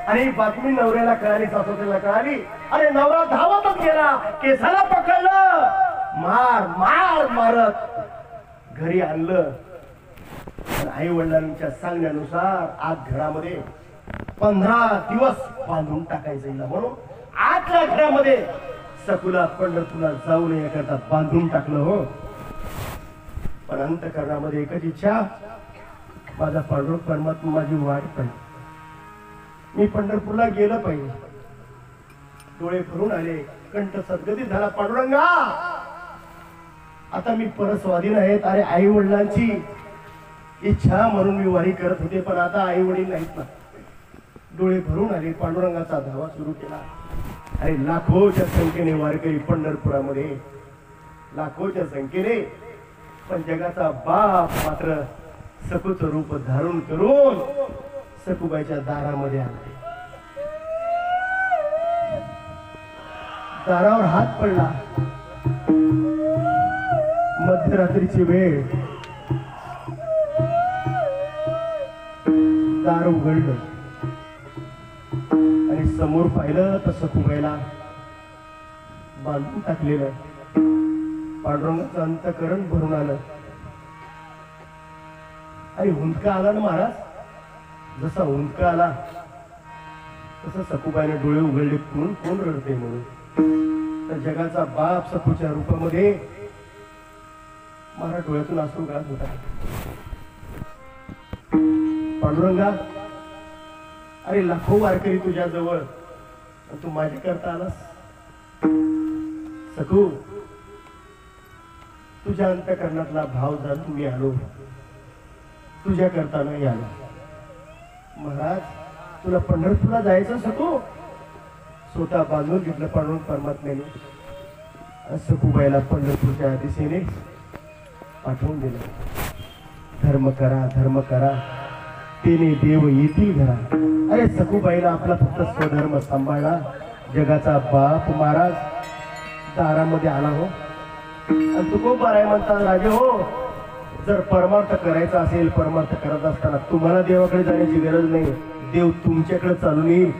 आणि बातमी नवऱ्याला कळाली, सासूला कळाली. अरे नवरा धावतच गेला, केसाला पकडलं, मार मार मारत घरी आणलं. आई वडिलांच्या सांगण्यानुसार आज घरामध्ये 15 दिवस बांधून टाकायचं हिला, म्हणून आतल्या घरामध्ये सखूला पंढरपूरला जाऊ नये करता बांधून टाकलं हो. पण अंतःकरणामध्ये एकच इच्छा, माझा पांडुरंग परमात्मा माझी वाट पाहिजे, मी पंढरपूरला गेलं पाहिजे. डोळे भरून आले, कंठ सद्गतीत झाला. पांडुरंगा आता मी परस्वाधीन आहेत. अरे आई वडिलांची इच्छा म्हणून मी वारी करत होते, पण आता आई वडील नाहीत ना. डोळे भरून आले, पांडुरंगाचा धावा सुरू केला. अरे लाखोच्या संख्येने वारकरी पंढरपुरामध्ये, लाखोच्या संख्येने. पण जगाचा बाप मात्र सखूचं रूप धारण करून सखूबाईच्या दारामध्ये आला. दारावर हात पडला. मध्यरात्रीची वेळ, दार उघडलं आणि समोर पाहिलं तर सखूबाईला बांधून टाकलेलं. पांडुरंगाचं अंतःकरण भरून आलं आणि हुंदका आला ना महाराज. जसा हुंदका आला तसं सखूबाईने डोळे उघडले. कोण रडते म्हणून. तर जगाचा बाप सखूच्या रूपामध्ये महाराज डोळ्यातून अश्रू गळत होता. पांडुरंगा अरे लाखो वारकरी तुझ्या जवळ, तू माझी करता आलास. सखू तुझ्या अंतःकरणातला भाव जाणून मी आलो, तुझ्या करता नाही आलो. महाराज तुला पंढरपूरला जायचं सखू. स्वतः बांधून घेतलं पांडुरंग परमात्म्याने. सखूबाईला पंढरपूरच्या दिशेने पाठवून दिलं. धर्म करा, धर्म करा, तेने देव येतील घरा. अरे सखूबाईला आपला फक्त स्वधर्म सांभाळला. जगाचा बाप महाराज दारामध्ये आला हो. आणि तू खूप बराय म्हणतात राजे हो. जर परमार्थ करायचा असेल, परमार्थ करत असताना तुम्हाला देवाकडे जाण्याची गरज नाही, देव तुमच्याकडे चालून येईल.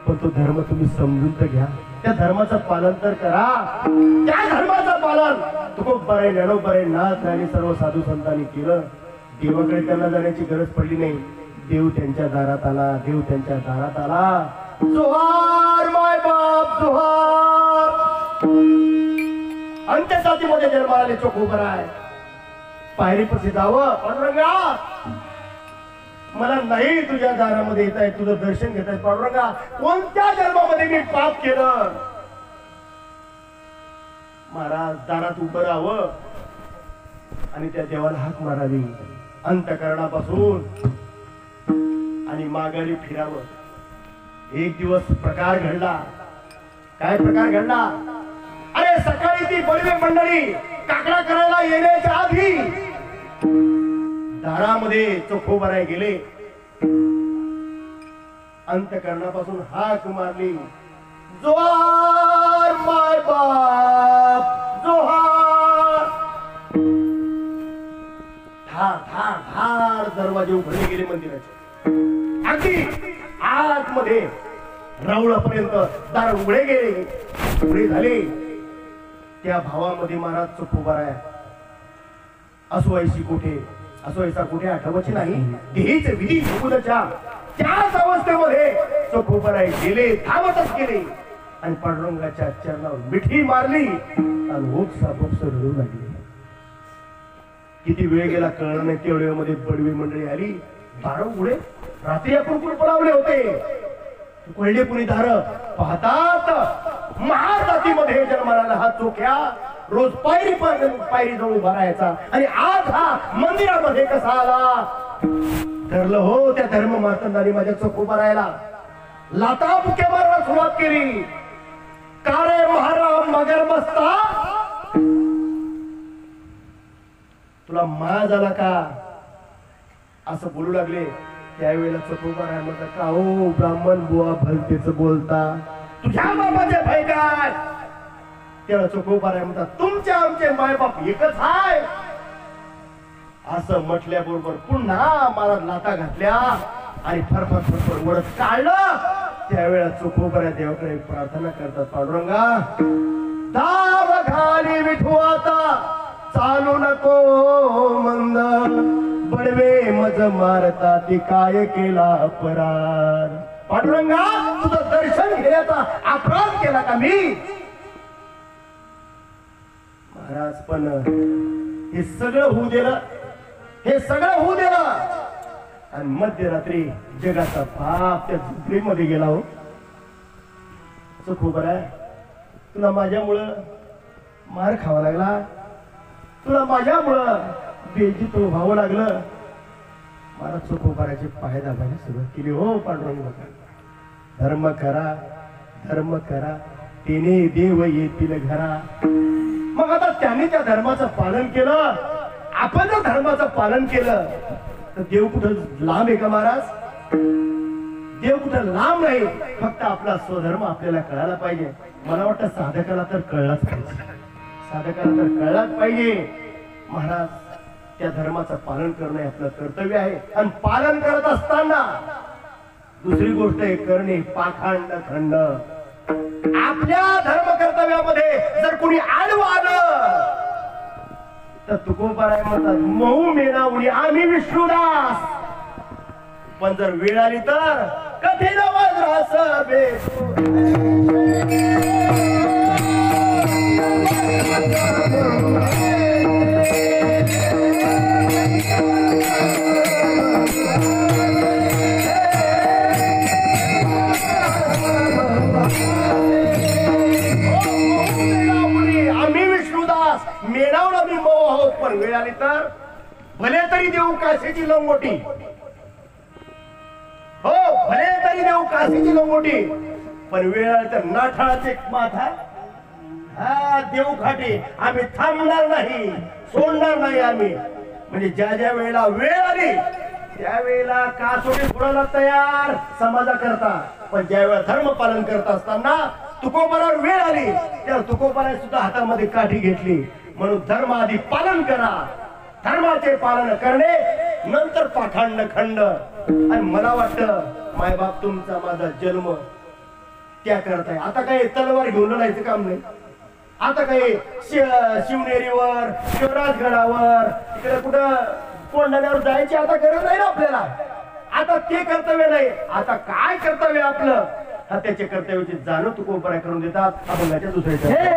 पण तो धर्म तुम्ही समजून तर घ्या, त्या धर्माचं पालन तर करा. त्या धर्माचं पालन तुकोबाराय, ज्ञानोबाराय, नाथ आणि सर्व साधू संतांनी केलं. देवाकडे त्यांना जाण्याची गरज पडली नाही. देव त्यांच्या दारात आला, देव त्यांच्या दारात आला. जोहार माय बाप जोहार. अंत्यजातीमध्ये जन्माला आले चोखोबाराय. पायरीपाशी जावं, पांडुरंगा मला नाही तुझ्या दारामध्ये येत आहे, तुझं दर्शन घेत आहे. पांडुरंगा कोणत्या जन्मामध्ये मी पाप केलं. महाराज दारात उभं राहावं आणि त्या देवाला हाक मारावी अंतःकरणापासून आणि माघारी फिरावं. एक दिवस प्रकार घडला. काय प्रकार घडला? अरे सकाळी ती बडवे मंडळी काकडा करायला येण्याच्या आधी दारामध्ये चोखोबाराय गेले. अंतःकरणापासून हाक मारली, जोहार माय बाप जोहार. धार धार धार दरवाजे उघडले गेले मंदिराचे. अगदी आतमध्ये रावळापर्यंत दार उघडे गेले, उघडे झाले. त्या भावामध्ये महाराज चोखोबाराय असवायची कोठे, असवायचा कोठे आठवची नाही. देहीच विधी भूगुलाच्या त्याच अवस्थेमध्ये चोखोबाराय गेले, धावतच गेले आणि पांडुरंगाच्या चरणावर मिठी मारली आणि ओक्साबोक्स रडू लागली. किती वेळ गेला कळलं नाही. तेवढ्या वेळेमध्ये बडवी मंडळी आली. दार उघडे, रात्री आपण कुलपलावले होते. कळले कुणी दार पाहतात महाजातीमध्ये जन्माला हा चोख्या रोज पायरी जाऊन उभा राहायचा आणि आज हा मंदिरामध्ये कसा आला. ठरलं हो त्या धर्म मार्तंडाने माझ्या चोखोबारायला लाता बुक्या मारायला सुरुवात केली. का रे महाराज मगर बसता, तुला माज आला का असं बोलू लागले. त्यावेळेला चोखोबाराय म्हणतात, का हो ब्राह्मण बुवा भलतेच बोलता, तुझ्या बापाचे भय काय. तेव्हा चोखोबाराय म्हणतात, तुमचे आमचे मायबाप एकच आहे. असं म्हटल्याबरोबर पुन्हा मला लाता घातल्या आणि फरफर फरफर वडत काढलं. त्यावेळेला चोखोबाराय देवाकडे प्रार्थना करतात, पांडुरंगा दार घाली विठू आता, चालू नको मंद. बडवे मज मारता ती काय केला अपराध. पांडुरंगा तुझं दर्शन घेण्याचा अपराध केला का मी. महाराज पण हे सगळं होऊ दिलं, हे सगळं होऊ दिलं आणि मध्यरात्री जगाचा बाप त्या झोपडीमध्ये गेला. हो चोखोबाराय, तुला माझ्यामुळं मार खावा लागला, तुला माझ्यामुळं बेइज्जत व्हावं लागलं. मला चोखोबारायचे पाय दाबायला सुरुवात केली. हो पांडुरंग धर्म करा, धर्म करा, तिने देव येतील घरा. मग आता त्यांनी त्या धर्माचं पालन केलं, आपण जर धर्माचं पालन केलं तर देव कुठं लांब आहे का महाराज. देव कुठं लांब नाही. फक्त आपला स्वधर्म आपल्याला कळायला पाहिजे. मला वाटतं साधकाला तर कळलाच पाहिजे, साधकाला तर कळलाच पाहिजे. महाराज त्या धर्माचं पालन करणं आपलं कर्तव्य आहे. आणि पालन करत असताना दुसरी गोष्ट आहे करणे पाखंड खंड. आपल्या धर्म कर्तव्यामध्ये जर कोणी आडवं आलं तर तुकोबाराय म्हणतात, मऊ मेना उडी आम्ही विष्णुदास. पण जर वेळ आली तर कठीण वज्रास आम्ही विष्णुदास मेणावून आम्ही मऊ आहोत. पण वेळ आली तर भले तरी देऊ काशीची लंगोटी. हो भले तरी देऊ काशीची लंगोटी. पण वेळ आली तर नाठाळाचे माथा हा देऊ खाटी. आम्ही थांबणार नाही, सोडणार नाही आम्ही. म्हणजे ज्या ज्या वेळेला वेळ आली त्यावेळेला कासोडी फुडायला तयार समाजा करता. पण ज्या वेळेला धर्म पालन करत असताना तुकोबारावर वेळ आली तेव्हा तुकोबाराने सुद्धा हातामध्ये काठी घेतली. म्हणून धर्म आधी पालन करा, धर्माचे पालन करणे नंतर पाखंड खंड. आणि मला वाटतं मायबाप तुमचा माझा जन्म त्या करताय. आता काय तलवार घेऊन लढायचं काम नाही. आता काय शिवनेरीवर शिवराजगडावर इकडे कुठं कोंढाण्यावर जायची आता गरज नाही ना आपल्याला. आता ते कर्तव्य नाही. आता काय कर्तव्य आपलं हा त्याच्या कर्तव्याची जाणीव तुकोबराय करून देतात. आपण त्याच्या दुसऱ्याच्या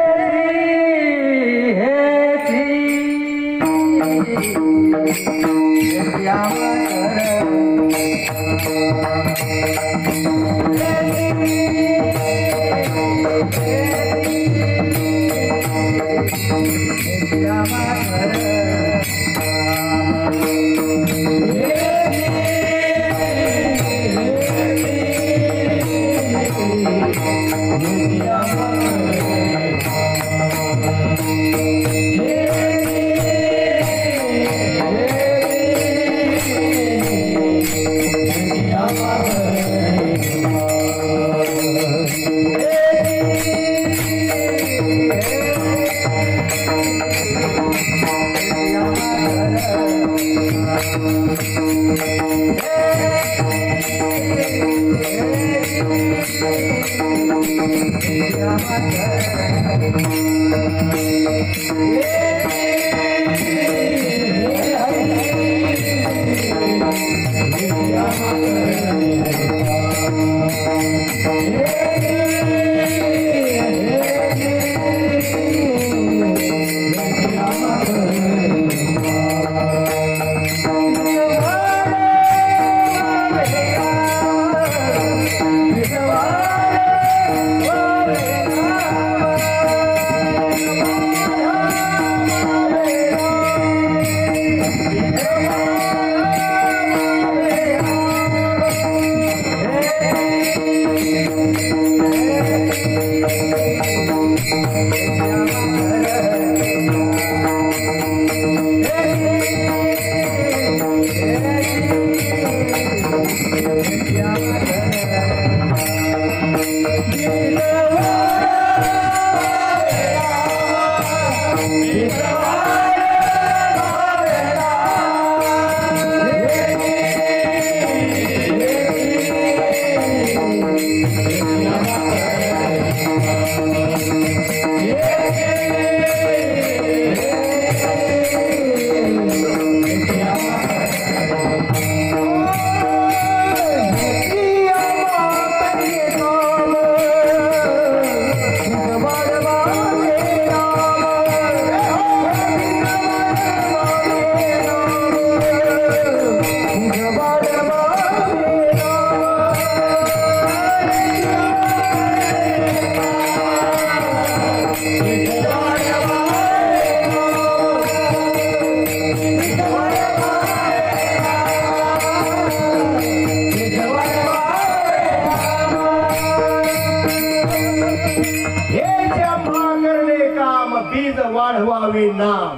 वाढवावे नाम.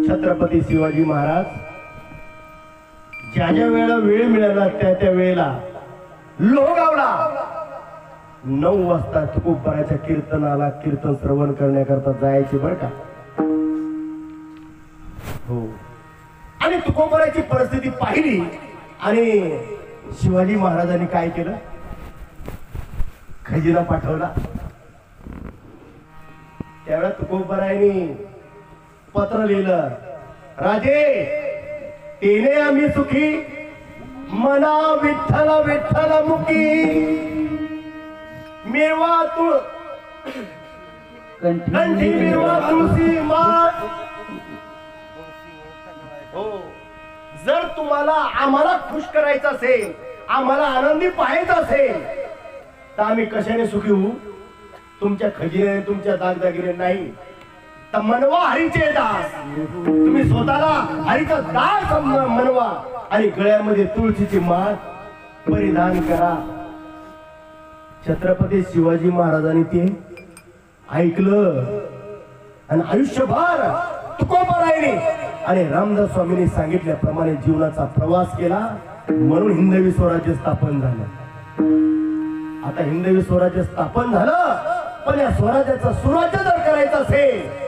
छत्रपती शिवाजी महाराज ज्या ज्या वेळेला वेळ मिळाला त्या त्या वेळेला लोहगावला 9 वाजता तुकोबराच्या कीर्तनाला कीर्तन श्रवण करण्याकरता जायचे बर का. हो. आणि तुकोबराची परिस्थिती पाहिली आणि शिवाजी महाराजांनी काय केलं, खजिना पाठवला. त्यावेळेला तुकोबरायांनी पत्र लिहिलं, राजे तेने आम्ही सुखी मना विठ्ठल विठ्ठल मुखी मिरवा तुळ कंठी मिरवा तुळशी माळ. हो, जर तुम्हाला आम्हाला खुश करायचं असेल, आम्हाला आनंदी पाहायचं असेल तर आम्ही कशाने सुखी होऊ? तुमच्या खजिने तुमच्या दागदागिने नाही तर मनवा हरीचे दास. तुम्ही स्वतःला हरीचा दास मनवा आणि गळ्यामध्ये तुळशीची माळ परिधान करा. छत्रपती शिवाजी महाराजांनी ते ऐकलं आणि आयुष्यभर तुकोबरायांनी आणि रामदास स्वामींनी सांगितल्याप्रमाणे जीवनाचा प्रवास केला. म्हणून हिंदवी स्वराज्य स्थापन झालं. आता हिंदवी स्वराज्य स्थापन झालं, पण या स्वराज्याचं सुराज्य जर करायचं असेल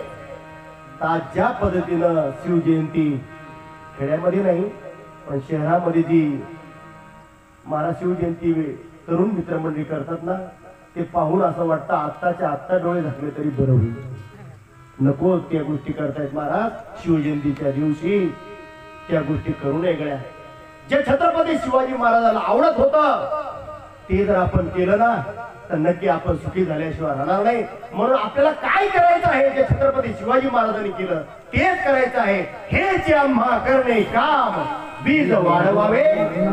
तर ज्या पद्धतीनं शिवजयंती खेड्यामध्ये नाही पण शहरामध्ये जी महाराज शिवजयंती तरुण मित्रमंडळी करतात ना, ते पाहून असं वाटतं आत्ताच्या आत्ता डोळे झाकले तरी बरं होईल. नको त्या गोष्टी करतायत महाराज. शिवजयंतीच्या दिवशी त्या गोष्टी करू नये गड्या. जे छत्रपती शिवाजी महाराजांना आवडत होतं ते जर आपण केलं ना तर नक्की आपण सुखी झाल्याशिवाय राहणार नाही. म्हणून आपल्याला काय करायचं आहे, जे छत्रपती शिवाजी महाराजांनी केलं तेच करायचं आहे. हेच आम्हा करणे काम, बीज वाढवावे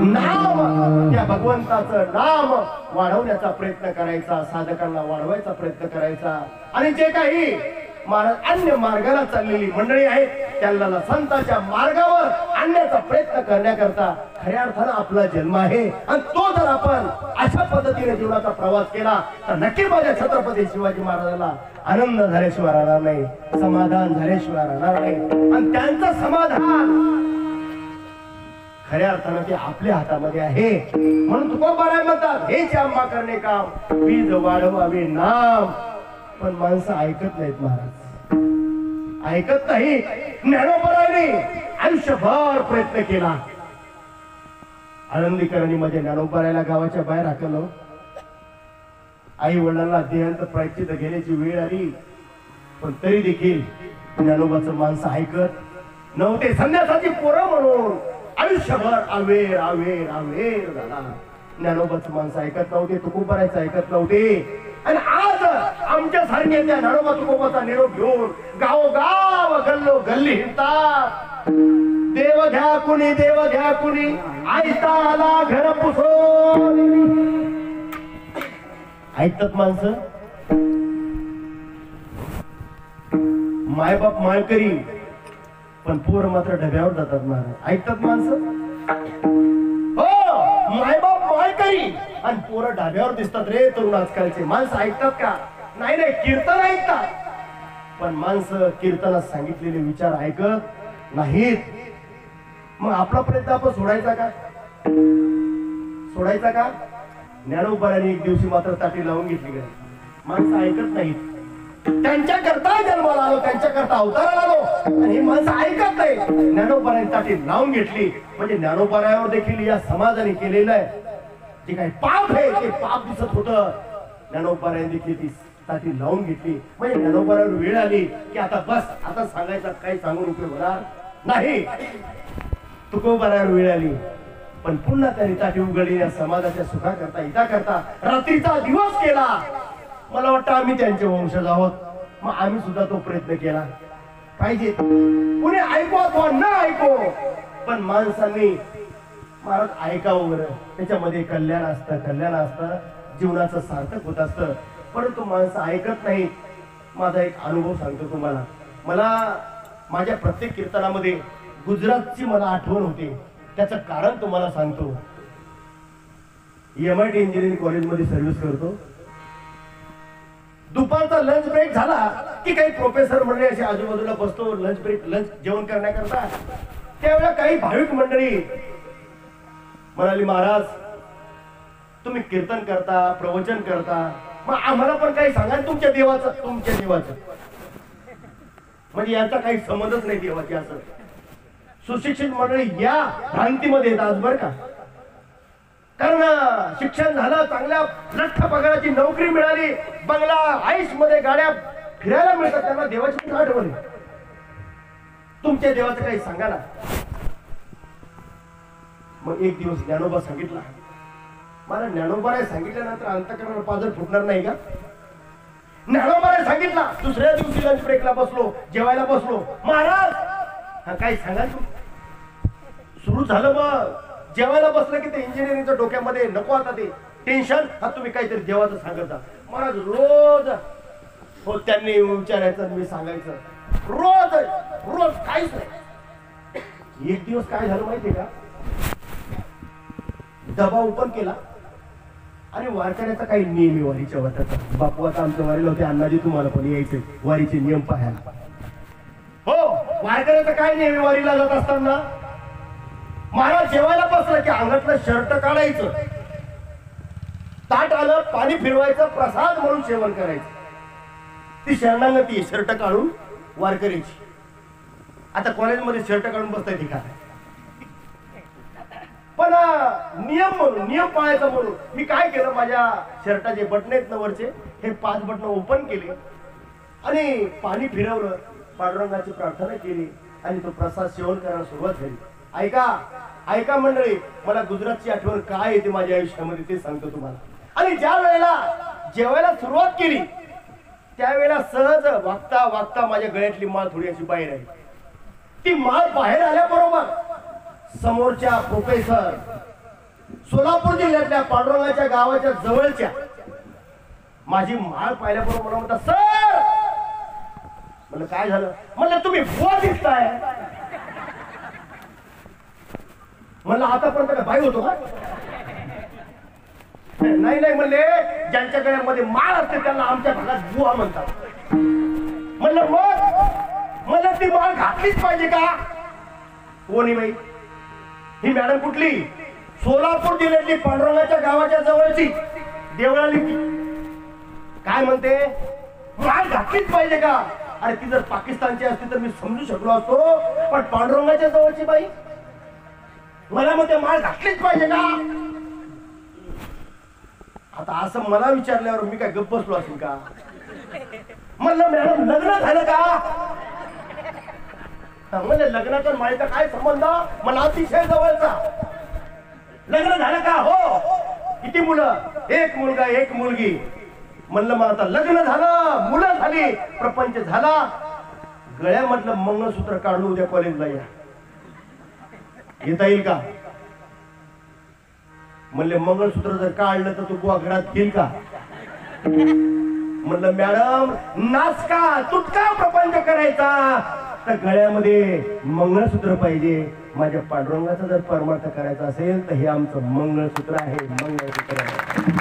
नाम. त्या भगवंताचं नाम वाढवण्याचा प्रयत्न करायचा, साधकांना वाढवायचा प्रयत्न करायचा. आणि जे काही महाराज अन्य मार्गाला चाललेली मंडळी आहेत त्यांना संतांच्या मार्गावर आणण्याचा प्रयत्न करण्याकरता खऱ्या अर्थानं आपला जन्म आहे. आणि तो जर आपण अशा पद्धतीने जीवनाचा प्रवास केला तर नक्की माझ्या छत्रपती शिवाजी महाराजांना आनंद झाल्याशिवाय राहणार नाही, समाधान झाल्याशिवाय राहणार नाही. आणि त्यांचं समाधान खऱ्या अर्थानं ते आपल्या हातामध्ये आहे. म्हणून तुकोबाराय म्हणतात हेच आम्हा करणे काम, बीज वाढवावे नाम. पण माणसं ऐकत नाहीत महाराज, ऐकत नाही. ज्ञानोबारायने आयुष्यभर प्रयत्न केला. आनंदीकरांनी माझ्या ज्ञानोबारायला गावाच्या बाहेर हाकललं. आई वडिलांना देहांत प्रायश्चित्त घेण्याची वेळ आली पण तरी देखील ज्ञानोबाचं माणसं ऐकत नव्हते. संन्यासाची पोरं म्हणून आयुष्यभर आवेर आवेर आवेर झाला. ज्ञानोबाचं माणसं ऐकत नव्हते, तुकोबारायचं ऐकत नव्हते. आणि आज आमच्या सारखे त्या ज्ञानोबा तुकोबाचा निरोप घेऊन गावोगाव गल्लो गल्ली हिंडतात. देव घ्या कुणी, देव घ्या कुणी, आयता आला घर पुसून. ऐकतात माणसं. मायबाप माळकरी पण पोर मात्र ढब्यावर जातात महाराज. ऐकतात माणसं. हो, मायबाप माळकरी आणि पोरं ढाब्यावर दिसतात रे तरुण आजकालचे. माणसं ऐकतात का? नाही नाही, कीर्तन ऐकतात पण माणसं कीर्तनात सांगितलेले विचार ऐकत नाहीत. मग आपला प्रयत्न आपण सोडायचा का? सोडायचा का? ज्ञानोबारांनी एक दिवशी मात्र ताटी लावून घेतली का? माणसं ऐकत नाहीत. त्यांच्या करता जन्माला आलो, त्यांच्या करता अवताराला आलो आणि ही माणसं ऐकत नाही. ज्ञानोबारांनी ताटी लावून घेतली म्हणजे ज्ञानोबारायावर देखील या समाजाने केलेलं आहे जे काही पाप आहे ते पाप दिसत होतं. ज्ञानोबारायांनी देखील ती ताटी लावून घेतली म्हणजे ज्ञानोबारावर वेळ आली की आता बस, आता सांगायचं काही सांगून उपयोग होणार नाही. तुकोबारावर वेळ आली पण पुन्हा त्यांनी ताटी उघडली. या समाजाच्या सुखा करता हिता करता रात्रीचा दिवस केला. मला वाटतं आम्ही त्यांचे वंशज आहोत, मग आम्ही सुद्धा तो प्रयत्न केला पाहिजे. कुणी ऐकू अथवा न ऐकू पण माणसांनी महाराज ऐकावं बरं. त्याच्यामध्ये कल्याण असतं, कल्याण असतं, जीवनाचं सार्थक होत असतं. परंतु माणसं ऐकत नाहीत. माझा एक अनुभव सांगतो तुम्हाला. मला माझ्या प्रत्येक कीर्तनामध्ये गुजरातची मला आठवण होते. त्याचं कारण तुम्हाला सांगतो. MIT इंजिनिअरिंग कॉलेजमध्ये सर्व्हिस करतो. दुपारचा लंच ब्रेक झाला की काही प्रोफेसर मंडळी असे आजूबाजूला बसतो लंच ब्रेक, लंच जेवण करण्याकरता. त्यावेळेला काही भाविक मंडळी म्हणाली, महाराज तुम्ही कीर्तन करता, प्रवचन करता, मग आम्हाला पण काही सांगा तुमच्या देवाचं. तुमच्या देवाचं म्हणजे याचा काही संबंधच नाही देवाची. असं सुशिक्षित मंडळी या भ्रांतीमध्ये येतात बरं का. कारण शिक्षण झालं, चांगल्या लठ्ठ पगाराची नोकरी मिळाली, बंगला आईश मध्ये गाड्या फिरायला मिळतात, त्यांना देवाची आठवण. तुमच्या देवाचं काही सांगा ना. मग एक दिवस ज्ञानोबा सांगितला. मला ज्ञानोबाने सांगितल्यानंतर अंतःकरणाला पाजर फुटणार नाही का? ज्ञानोबाने सांगितला. दुसऱ्या दिवशी लंच ब्रेकला बसलो, जेवायला बसलो. महाराज हा काय सांगा तू. सुरू झालं मग जेवायला बसलं की ते इंजिनिअरिंगच्या डोक्यामध्ये नको आता ते टेन्शन. हा तुम्ही काहीतरी देवाचं सांगता. महाराज रोज हो त्यांनी विचारायचं, मी सांगायचं. रोज रोज काहीच नाही. एक दिवस काय झालं माहितीये का, डबा ओपन केला आणि वारकऱ्याचा काही नियम आहे वारीच्या वाटाचा. बापू आता आमच्या वारीला होते, अण्णाजी तुम्हाला पण यायचे वारीचे नियम पाहायला. हो, वारकऱ्याचा काय नियम वारीला जात असताना. महाराज जेवायला बसला की अंगातलं शर्ट काढायचं, ताट आलं पाणी फिरवायचं, प्रसाद म्हणून सेवन करायचं. ती शरणागती शर्ट काढून वारकरीची. आता कॉलेजमध्ये शर्ट काढून बसताय ती काय, पण ना नियम म्हणून, नियम पाळायचा म्हणून मी काय केलं, माझ्या शर्टाचे बटन आहेत ना वरचे, हे 5 बटन ओपन केले आणि पाणी फिरवलं, पांडुरंगाची प्रार्थना केली आणि तो प्रसाद सेवन करायला सुरुवात झाली. ऐका ऐका मंडळी, मला गुजरातची आठवण काय येते माझ्या आयुष्यामध्ये ते सांगतो तुम्हाला. आणि ज्या वेळेला जेवायला सुरुवात केली त्यावेळेला सहज वागता वागता माझ्या गळ्यातली माळ थोडी अशी बाहेर आली. ती माळ बाहेर आल्याबरोबर समोरच्या प्रोफेसर, सोलापूर जिल्ह्यातल्या पांडुरंगाच्या गावाच्या जवळच्या, माझी माळ पाहिल्याबरोबर मला म्हणतात, सर. म्हणलं काय झालं? म्हणलं तुम्ही बुवा दिसताय. म्हणलं आतापर्यंत काय बाई होतो का? नाही नाही म्हणले, ज्यांच्या गळ्यामध्ये माळ असते त्यांना आमच्या भागात बुवा म्हणतात. म्हणलं मग मला ती माळ घातलीच पाहिजे का? कोणी बाई? ही मॅडम कुठली? सोलापूर जिल्ह्यातली पांडुरंगाच्या गावाच्या जवळची देवळाली. काय म्हणते? माळ घातलीच पाहिजे का? अरे ती जर पाकिस्तानची असती तर मी समजू शकलो असतो, पण पांडुरंगाच्या जवळची बाई मला म्हणते माळ घातलीच पाहिजे का? आता असं मला विचारल्यावर मी काय गप्प बसलो असेल का? म्हणलं मॅडम लग्न झालं का? म्हणजे लग्नाचा माळीचा काय संबंध? मला अतिशय जवळचा. लग्न झालं का? हो. किती मुलं? 1 मुलगा 1 मुलगी. म्हणलं मग आता लग्न झालं, मुलं झाली, प्रपंच झाला, गळ्यामधलं मंगळसूत्र काढून उद्या कॉलेजला या, येता येईल का? म्हणले मंगळसूत्र जर काढलं तर तू बुवा घरात घेईल का? म्हणलं मॅडम नाचका तुटका प्रपंच करायचा तर गळ्यामध्ये मंगळसूत्र पाहिजे. माझ्या पांडुरंगाचा जर परमार्थ करायचा असेल तर हे आमचं मंगळसूत्र आहे, मंगळसूत्र आहे.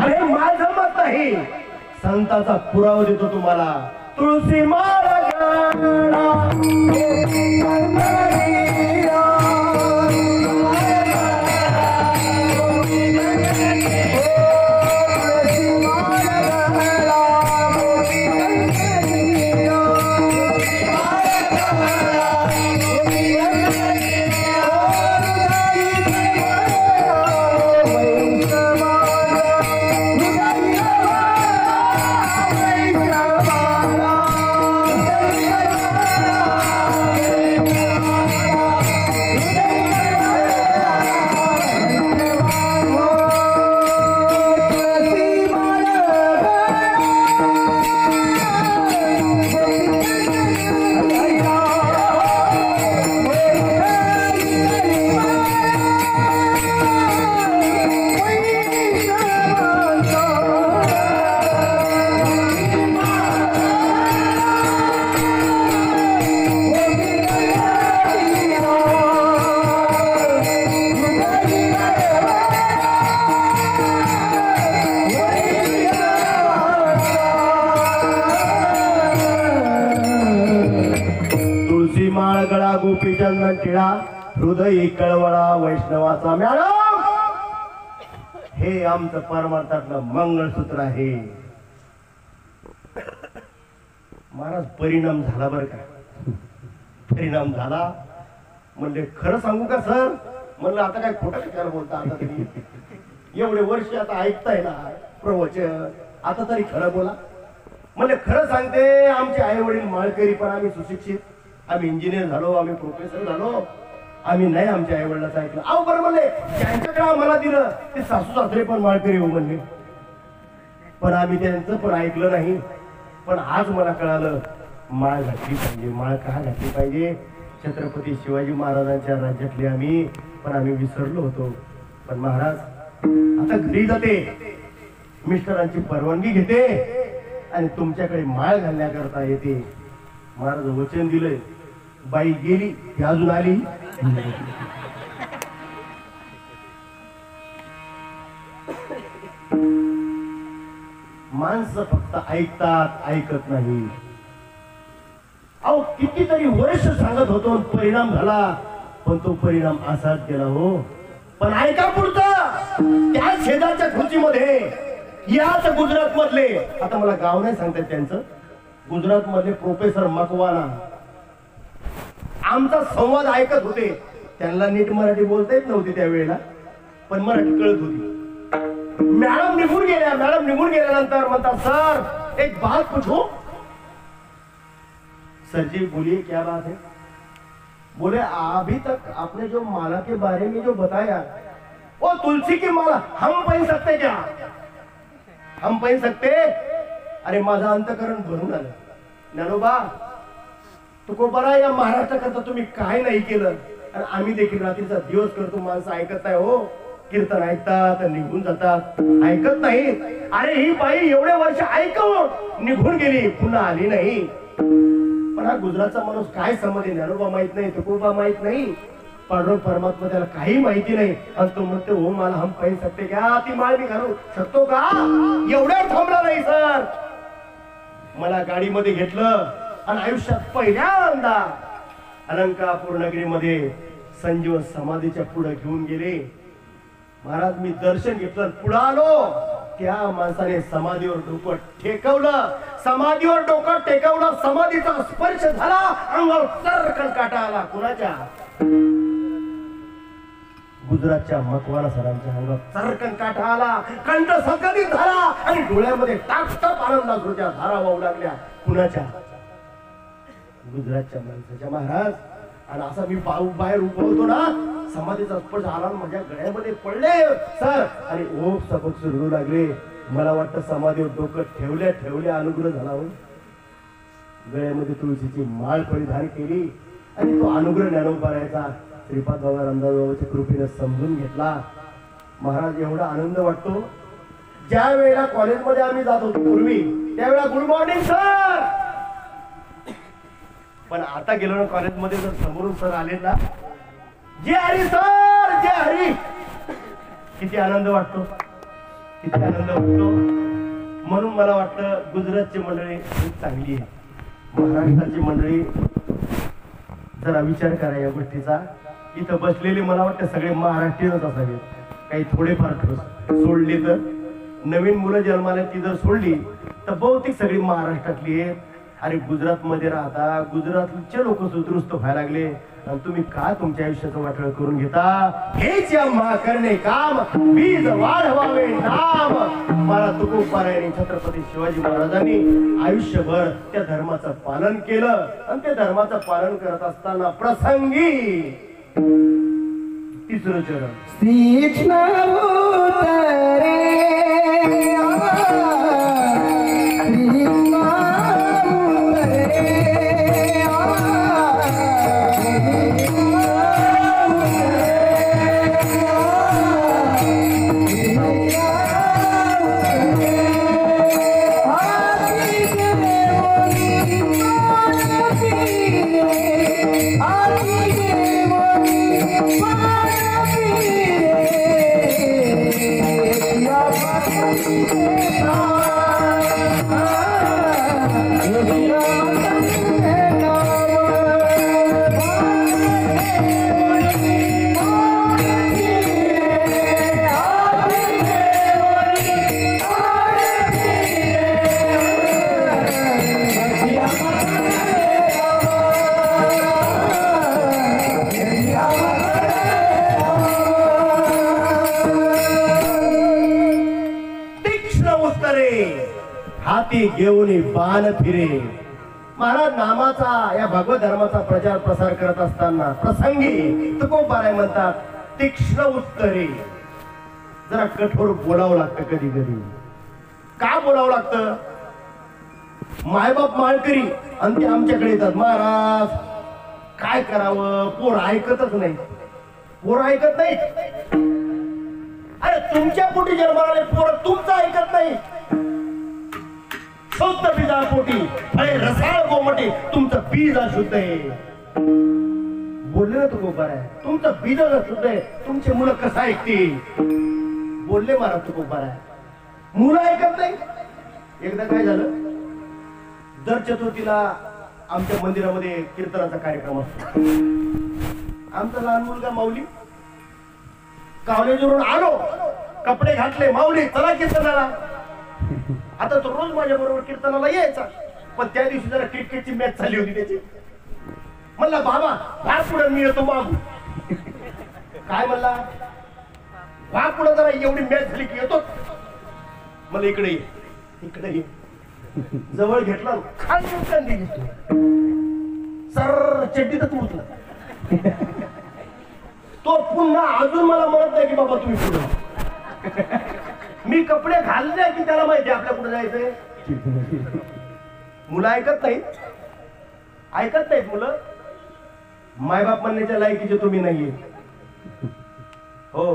अरे माझं मत नाही, संताचा पुरावा देतो तुम्हाला. तुळशी माळ गोपीचंदन टिळा हृदय कळवळा वैष्णवाचा. मॅडम हे आमचं परमार्थातलं मंगळसूत्र आहे. महाराज परिणाम झाला बरं का, परिणाम झाला. म्हणले खरं सांगू का सर? म्हणलं आता काय खोटं कशाला बोलता, आता तरी एवढे वर्ष आता ऐकताय ना प्रवचन, आता तरी खरं बोला. म्हणले खरं सांगते, आमचे आई वडील माळकरी पण आम्ही सुशिक्षित, आम्ही इंजिनियर झालो, आम्ही प्रोफेसर झालो, आम्ही नाही आमच्या आई वडिलांचं ऐकलं. अहो बरं म्हणले, त्यांच्याकडे आम्हाला दिलं ते सासू सासरे पण माळकरी हो म्हणले, पण आम्ही त्यांचं पण ऐकलं नाही. पण आज मला कळालं माळ घातली पाहिजे. माळ का घातली पाहिजे? छत्रपती शिवाजी महाराजांच्या राज्यातले आम्ही, पण आम्ही विसरलो होतो. पण महाराज आता घरी जाते, मिस्टरांची परवानगी घेते आणि तुमच्याकडे माळ घालण्याकरता येते. महाराज वचन दिलंय, बाई गेली ती अजून आली. माणसं फक्त ऐकतात, ऐकत नाही. अहो कितीतरी वर्ष सांगत होतो, परिणाम झाला, पण तो परिणाम असाच गेला हो. पण ऐका पुढचं, त्या शेजारच्या खुर्चीमध्ये याच गुजरात मधले, आता मला गाव नाही सांगतात त्यांचं, गुजरात मधले प्रोफेसर मकवाना आमचा संवाद ऐकत होते. त्यांना नीट मराठी बोलता येत नव्हती त्यावेळेला, पण मराठी कळत होती. मॅडम निघून गेल्या. मॅडम निघून गेल्यानंतर म्हणतात, सर एक बात पूछो. सर जी बोलिए, क्या बात है? बोले अभी तक आपने जो माला के बारे में जो बताया, वो तुलसी की माला हम पहन सकते क्या? हम पहन सकते? अरे माझं अंतकरण भरून आलं. ज्ञानोबा तुकोबारा, या महाराष्ट्राकरता तुम्ही काय नाही केलं, आणि आम्ही देखील रात्रीचा दिवस करतो. माणसं ऐकत नाही हो. कीर्तन ऐकतात निघून जातात, ऐकत नाही. अरे ही बाई एवढे वर्ष ऐकून निघून गेली, पुन्हा आली नाही. पण हा गुजरातचा माणूस काय समजे, ज्ञानोबा माहित नाही, तुकोबा माहित नाही, पांडुरंग परमात्मा त्याला काही माहिती नाही. आणि तो म्हणते हो मला हम पाहिजे शकते का? ती माळ मी घालू शकतो का? एवढ्या थांबला नाही सर. मला गाडीमध्ये घेतलं आणि आयुष्यात पहिल्यांदा अलंकापूर नगरीमध्ये संजीवन समाधीच्या पुढे घेऊन गेले. महाराज मी दर्शन घेतलं, पुढे आलो. त्या माणसाने समाधीवर डोकं टेकवलं. समाधीवर डोकं टेकवलं, समाधीचा स्पर्श झाला, अंगावर चरकन काटा आला. कुणाच्या? गुजरातच्या मकवाना सरांच्या अंगावर चरकन काटा आला, कंठ संकलित झाला आणि डोळ्यामध्ये टापटाप आनंदाच्या धारा वाहू लागल्या. कुणाच्या? गुजरातच्या माणसाच्या. महाराज आणि असा मी बाहेर उभं होतो ना, समाधीचा स्पर्श आला, माझ्या गळ्यामध्ये पडले सर आणि ओप सबक सुरू लागले. मला वाटतं समाधीवर डोकं ठेवल्या ठेवल्या अनुग्रह झाला हो. गळ्यामध्ये तुळशीची माळ परिधान केली आणि तो अनुग्रह ज्ञानोबारायचा श्रीपाद बाबा रामदास बाबाच्या कृपेने समजून घेतला. महाराज एवढा आनंद वाटतो. ज्या वेळेला कॉलेजमध्ये आम्ही जात होतो पूर्वी, त्यावेळेला गुड मॉर्निंग सर, पण आता गेलो ना कॉलेजमध्ये जर समोरून सर आले ना, जय हरी सर, जय हरी, किती आनंद वाटतो, किती आनंद वाटतो. म्हणून मला वाटतं गुजरातची मंडळी खूप चांगली आहे. महाराष्ट्राची मंडळी जरा विचार करा या गोष्टीचा. इथं बसलेले मला वाटतं सगळे महाराष्ट्रीयनच असावे. काही थोडेफार सोडले तर, नवीन मुलं जन्माला ती जर सोडली तर बहुतेक सगळी महाराष्ट्रातली आहेत. अरे गुजरात मध्ये राहता, गुजरातचे लोक सुदृष्ट व्हायला लागले आणि तुम्ही का तुमच्या आयुष्याचं वाटळ करून घेता? हेच या करणे काम, बीज वाढवावे नाम. मला तुकोबारायांनी छत्रपती शिवाजी महाराजांनी आयुष्यभर त्या धर्माचं पालन केलं आणि त्या धर्माचं पालन करत असताना प्रसंगी तिसरं चरण श्रीकृष्ण उतरे हाती घेऊन बाण फिरे. महाराज नामाचा या भगवत धर्माचा प्रचार प्रसार करत असताना प्रसंगी तुकोबाराय म्हणतात तीक्ष्ण उत्तरे. जरा कठोर बोलावं लागतं कधी कधी. का बोलावं लागतं? मायबाप माळकरी आणि ते आमच्याकडे येतात, महाराज काय करावं, पोर ऐकतच नाही, पोर ऐकत नाही. अरे तुमच्या पोटी जन्माला पोर तुमचं ऐकत नाही. शुद्ध बीजा पोटी अरे रसाळ गोमटे, तुमचं बीज अशुद्ध आहे. बोलले ना तुकोबाराय, तुमचं बीज अशुद्ध आहे, तुमची मुलं कसं ऐकतील? बोलले महाराज तुकोबाराय, मुलं ऐकत नाही. एकदा काय झालं, दर चतुर्थीला आमच्या मंदिरामध्ये कीर्तनाचा कार्यक्रम असतो. आमचा लहान मुलगा माऊली कॉलेजवरून आलो, कपडे घातले, माऊली चला कीर्तनाला. आता तो रोज माझ्या बरोबर कीर्तनाला यायचा, पण त्या दिवशी जरा क्रिकेटची मॅच झाली होती त्याची. म्हणला बाबा फार पुढे मी येतो मागू. काय म्हणला? वा पुढे जरा एवढी मॅच झाली की येतो. मला इकडे ये, इकडे ये. जवळ घेतला, खाली दिली सर चड्डीतच उचला. तो पुन्हा अजून मला म्हणत नाही की बाबा तुम्ही पुढे. मी कपडे घालले की त्याला माहिती आपल्या कुठे जायचंय. मुलं ऐकत नाहीत, ऐकत नाहीत मुलं. मायबाप म्हणण्याच्या लायकीचे तुम्ही नाहीये. हो,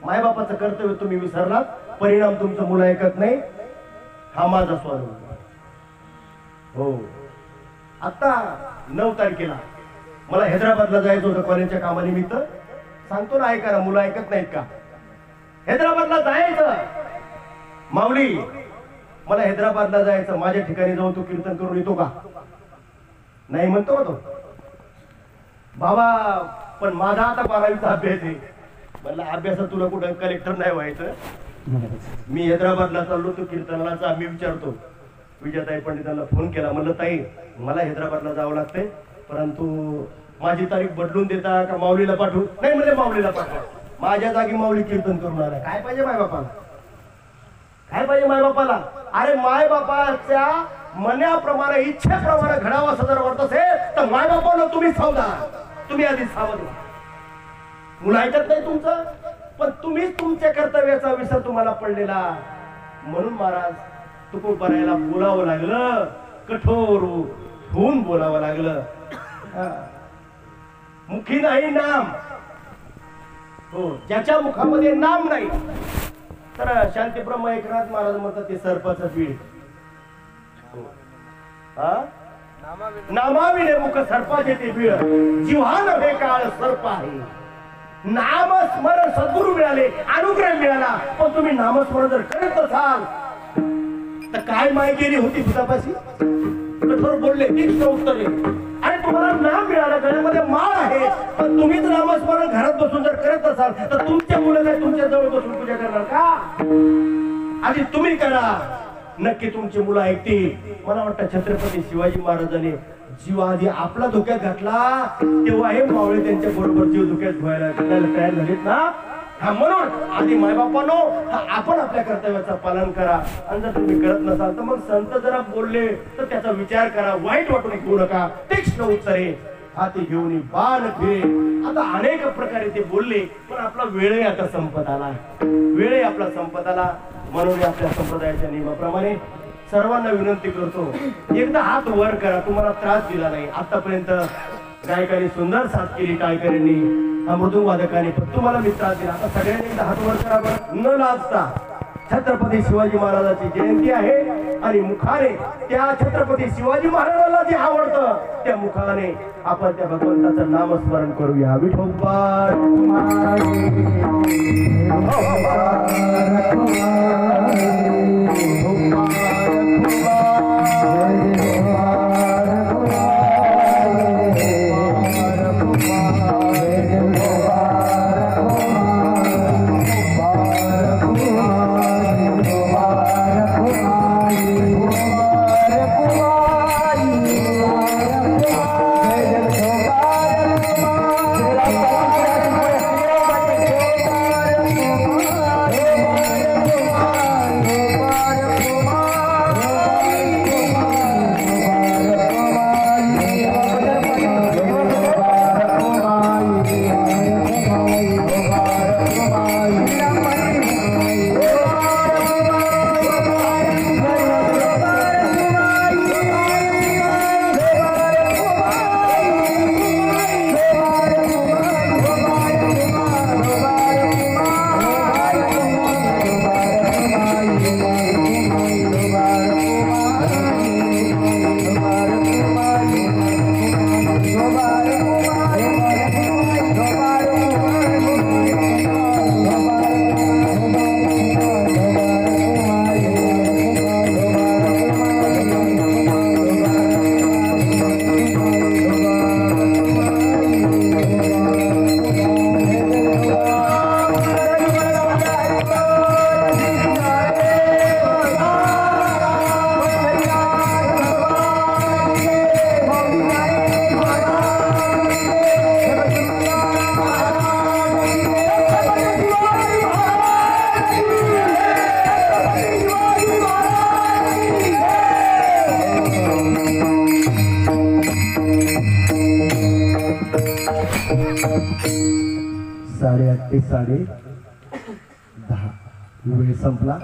मायबापाचं कर्तव्य तुम्ही विसरलात, परिणाम तुमचं मुलं ऐकत नाही. हा माझा स्वानुभव. हो, आता 9 तारखेला मला हैदराबादला जायचं होतं कॉलेजच्या कामानिमित्त. सांगतो ना, ऐका ना, मुलं ऐकत नाहीत का? हैदराबादला जायचं. माऊली, मला हैदराबादला जायचं, माझ्या ठिकाणी जाऊन तू कीर्तन करून येतो का? नाही म्हणतो तो बाबा, पण माझा आता 12वीचा अभ्यास आहे. म्हणलं अभ्यासात तुला कुठं कलेक्टर नाही व्हायचं. मी हैदराबादला चाललो, तो कीर्तनाचा. मी विचारतो, विजयताई पंडितांना फोन केला. म्हणलं ताई, मला हैदराबादला जावं लागतंय, परंतु माझी तारीख बदलून देता का माऊलीला पाठवू? नाही म्हणजे माऊलीला पाठवा. माझ्या जागी माऊली कीर्तन करून आला. काय पाहिजे मायबापाला? काय पाहिजे मायबापाला? अरे मायबापाच्या मनाप्रमाणे, इच्छेप्रमाणे घडावा असं जर वाटत असेल तर मायबापाला तुम्ही सावधान, तुम्ही आधी सावध. मुलं ऐकत नाही तुमचं, पण तुम्हीच तुमच्या कर्तव्याचा विसर तुम्हाला पडलेला. म्हणून महाराज तुकोबारायला बोलावं लागलं, कठोर होऊन बोलावं लागलं. मुखी नाही नाम. हो, ज्याच्या मुखामध्ये नाम नाही. तर शांतीब्रह्म एकनाथ महाराज म्हणतात ते सर्पाचं पीठ. नामाविने मुख सर्पाचे ते पीळ, जिव्हा नव्हे काळ सर्प आहे. नामस्मरण सद्गुरू मिळाले, अनुग्रह मिळाला, पण तुम्ही नामस्मरण जर करत असाल तर काय माय गेली होती तुझ्यापाशी? कठोर बोलले, तीच उत्तर आहे. आणि तुम्हाला नाम मिळालं, गळ्यामध्ये माळ आहे, पण तुम्हीच नामस्मरण घरात बसून जर करत असाल तर तुमच्या मुलं काय तुमच्या जवळ बसून पूजा करणार का? आधी तुम्ही करा, नक्की तुमची मुलं ऐकतील. मला वाटतं छत्रपती शिवाजी महाराजांनी जीव आधी आपला धोक्यात घातला, तेव्हा हे मावळे त्यांच्या बरोबर जीव धोक्यात ठेवायला तयार झालेत ना. हा, म्हणून आधी मायबापानो आपण आपल्या कर्तव्याचं पालन करा. आणि जर तुम्ही करत नसाल तर मग संत जरा बोलले तर त्याचा विचार करा, वाईट वाटून घेऊ नका. तीक्ष्ण उत्तरे हाती घेऊन बाण फिरे. आता अनेक प्रकारे ते बोलले, पण आपला वेळही आता संपत आला, वेळही आपला संपत आला. म्हणून आपल्या संप्रदायाच्या नियमाप्रमाणे सर्वांना विनंती करतो, एकदा हात वर करा. तुम्हाला त्रास दिला नाही आतापर्यंत. गायकांनी सुंदर साथ केली, टाळकऱ्यांनी, मृदुंग वादकांनी, पण तुम्हाला मी त्रास दिला. आता सगळ्यांनी एकदा हात वर करा बरं, न लाजता. छत्रपती शिवाजी महाराजांची जयंती आहे आणि मुखाने त्या छत्रपती शिवाजी महाराजांना जे आवडतं त्या मुखाने आपण त्या भगवंताचं नामस्मरण करूया. विठोबा 8:30 ते 10:30 वेळ संपला.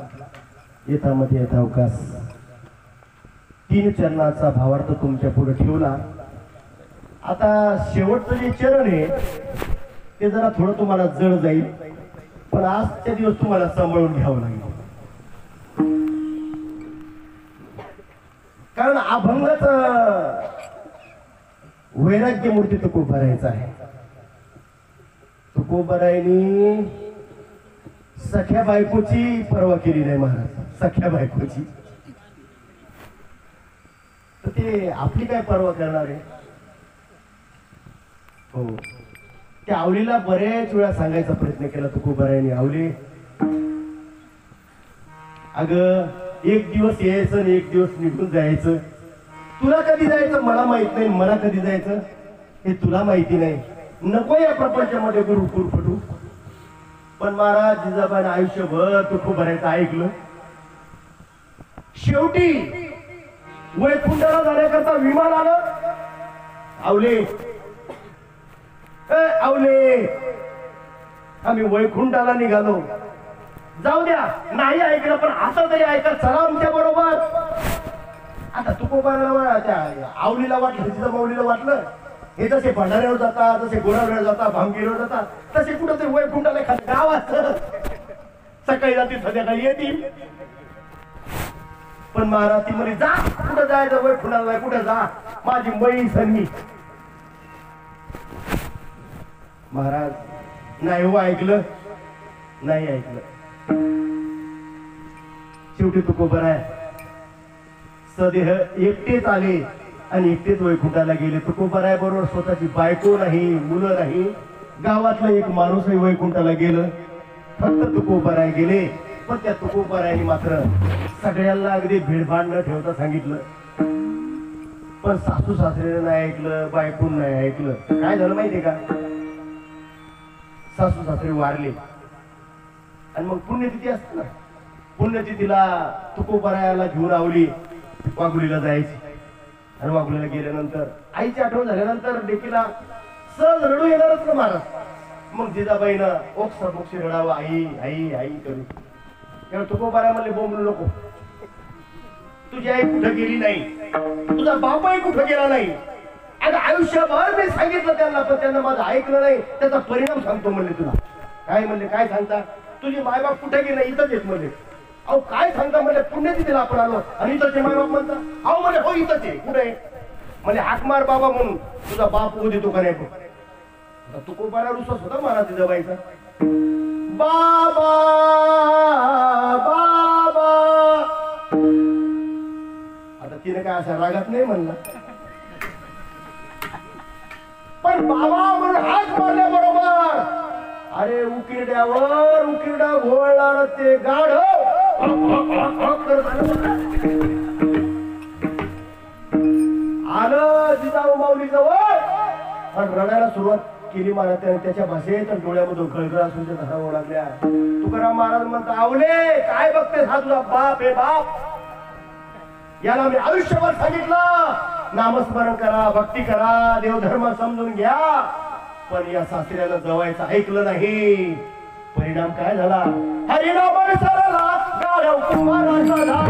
येतामध्ये येता अवकाश 3 चरणाचा भावार्थ तुमच्या पुढे ठेवला. आता शेवटचं जे चरण आहे ते जरा थोडं तुम्हाला जड जाईल, पण आजच्या दिवस तुम्हाला सांभाळून घ्यावं लागेल. कारण अभंगाच वैराग्य मूर्ती तुकोबारायचा आहे. तुकोबारायनी सख्या बायकोची पर्वा केली नाही महाराज, सख्या बायकोची. तर ते आपली काय पर्वा करणार आहे. हो, त्या आवलीला बरेच वेळा सांगायचा प्रयत्न केला तुकोबारायनी. आवली, अगं एक दिवस यायचं आणि एक दिवस निघून जायचं. तुला कधी जायचं मला माहित नाही, मला कधी जायचं हे तुला माहिती नाही. नको या प्रपंचामध्ये गुरु फटू. पण महाराज जिजाबाईने आयुष्यभर तुकोबारायचं ऐकलं. शेवटी वैकुंठाला जाण्याकरता विमान आलं. आवले, आवले, आम्ही वैकुंठाला निघालो. जाऊ द्या, नाही ऐकलं पण आता तरी ऐका, चला आमच्या बरोबर. आता तुकोबाराला त्या आवलीला वाटलं, जिजामाऊलीला वाटलं हे जसे भंडाऱ्यावर जातात, जसे गोरावड्यावर जातात, भामगिरीवर जातात, तसे कुठं तरी वैकुंठाला एखादं गाव असतं. सकाळी जातील संध्याकाळी येतील. पण महाराज ती म्हणे जा, कुठं जायचं वैकुंठाला, कुठं जा, माझी मई सन्नी. महाराज नाही हो ऐकलं, नाही ऐकलं. शेवटी तुकोबाराय सदेह एकटेच आले आणि एकटेच वैकुंठाला गेले. तुकोबाराय बरोबर स्वतःची बायको नाही, मुलं नाही, गावातलं एक माणूसही वैकुंठाला गेलं. फक्त तुकोबाराय गेले. पण त्या तुकोबारायनी मात्र सगळ्यांना अगदी भीडभाड न ठेवता सांगितलं. पण सासू सासऱ्याने नाही ऐकलं, बायकोन नाही ऐकलं. काय झालं माहितीये का, सासू सासरे वारले. आणि मग पुण्यतिथी असते ना, पुण्यतिथीला तुकोबारायाला घेऊन आवली वाघुलीला जायची. आणि वाघुलीला गेल्यानंतर आईची आठवण झाल्यानंतर देखील सहज रडू येणारच ना महाराज. मग जिजाबाईनं ओक्ष मोक्ष रडावं, आई आई आई करू. तेव्हा तुकोबाराय म्हणले बोंबलू नको, तुझी आई कुठं गेली नाही, तुझा बापाही कुठं गेला नाही. आणि आयुष्यभर मी सांगितलं त्यांना, पण त्यांना माझं ऐकलं नाही. त्याचा परिणाम सांगतो म्हणले तुला. काय म्हणले, काय सांगता, तुझी मायबाप कुठे गेला, इथंच येत म्हणले. अहो काय सांगता म्हणले, पुण्यतिथीला आपण आलो आणि इथंच मायबाप म्हणता. अहो म्हणले हो इथंच आहे. कुठे म्हणजे हाक मार बाबा म्हणून, तुझा बाप होऊ देतो का नाही. तुकोबाराय रुसत होता महाराज जिजाबाईचा. बाबा बाबा, आता तिने काय असा रागात नाही म्हणला, पण बाबा म्हणून हात मारल्याबरोबर अरे उकिरड्यावर उकिरडा घोळणार ते गाढ आलं जिजामाऊली जवळ आणि रडायला सुरुवात केली महाराज. त्याच्या भाषेत डोळ्यामधून कळकळ असून त्या धारावं लागल्या. तुकाराम महाराज म्हणता, आवले काय बघतेस, हा तुझा बाप हे बाप. याला मी आयुष्यभर सांगितलं नामस्मरण करा, भक्ती करा, देवधर्म समजून घ्या. पण या सासऱ्यानं जवायचं ऐकलं नाही. परिणाम काय झाला, हरिनाम सरला गाढव कुंभाराचा झाला.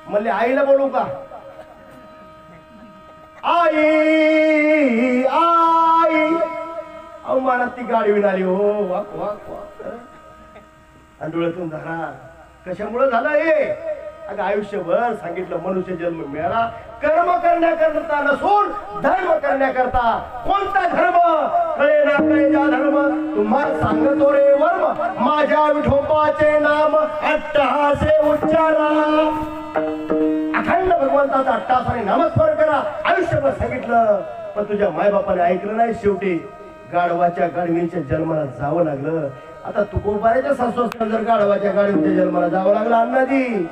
म्हणले आईला बोलू का, आई आई. अहो मनात ती गाडी विणाली हो, वाक वाक वाक. आणि डोळ्यातून झाला. कशामुळे झालं हे, अगं आयुष्यभर सांगितलं मनुष्य जन्म मिळाला कर्म करण्याकरता नसून धर्म करण्याकरता. कोणता धर्म कळे ना कळे जा धर्म, तुम्हाला सांगतो रे वर्म, माझ्या विठोबाचे नाम अट्टहासे उच्चारा. अखंड भगवंताचा अट्टहासाने नामस्मरण करा. आयुष्यभर सांगितलं पण तुझ्या मायबापाने ऐकलं नाही. शेवटी गाढवाच्या गाढवीच्या जन्माला जावं लागलं. आता तुकोबारायच्या सासू जर गाढवाच्या गाढवीच्या जन्माला जावं लागलं अण्णाजी,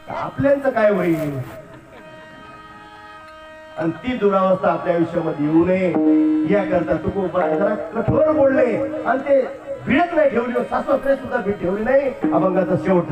आपल्यांचं काय होईल. आणि ती दुरावस्था आपल्या आयुष्यामध्ये येऊ नये याकरता तुकोबा जरा कठोर बोलले आणि ते भिडत नाही ठेवली, सासू सुद्धा भीड ठेवली नाही. अभंगाचा शेवट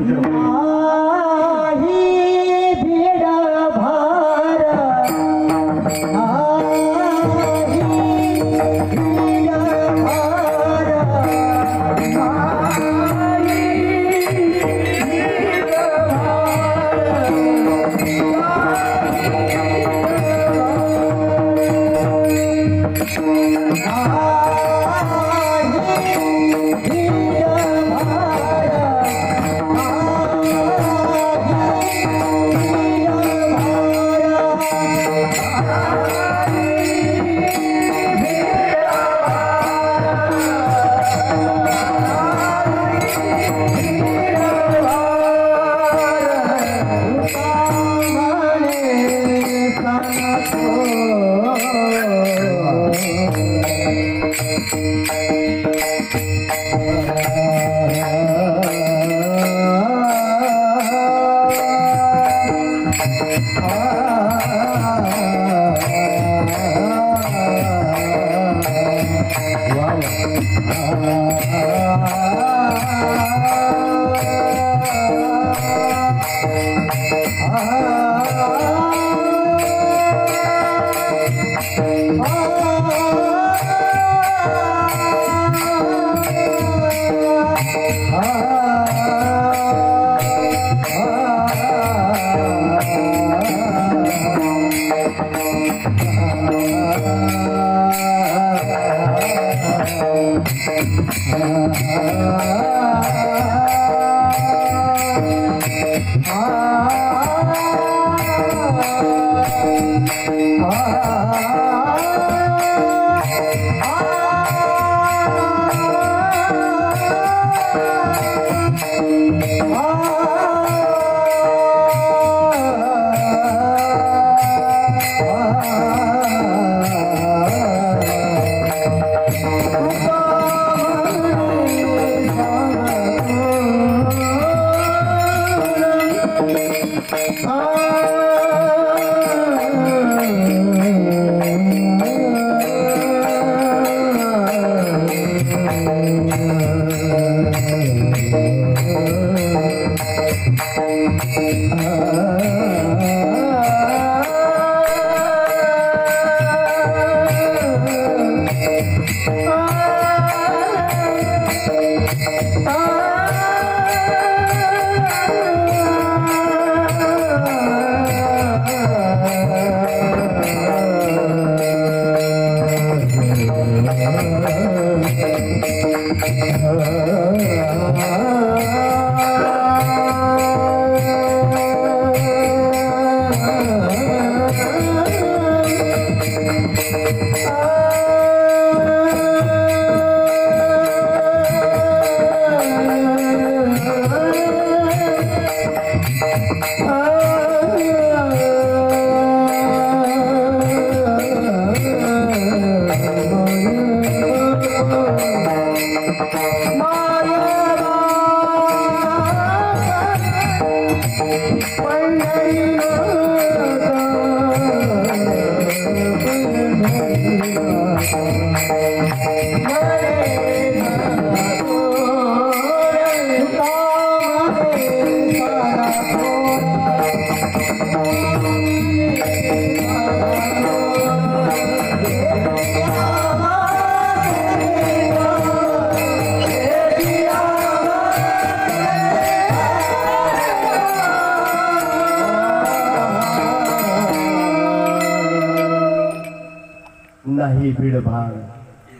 नाही भिडभाड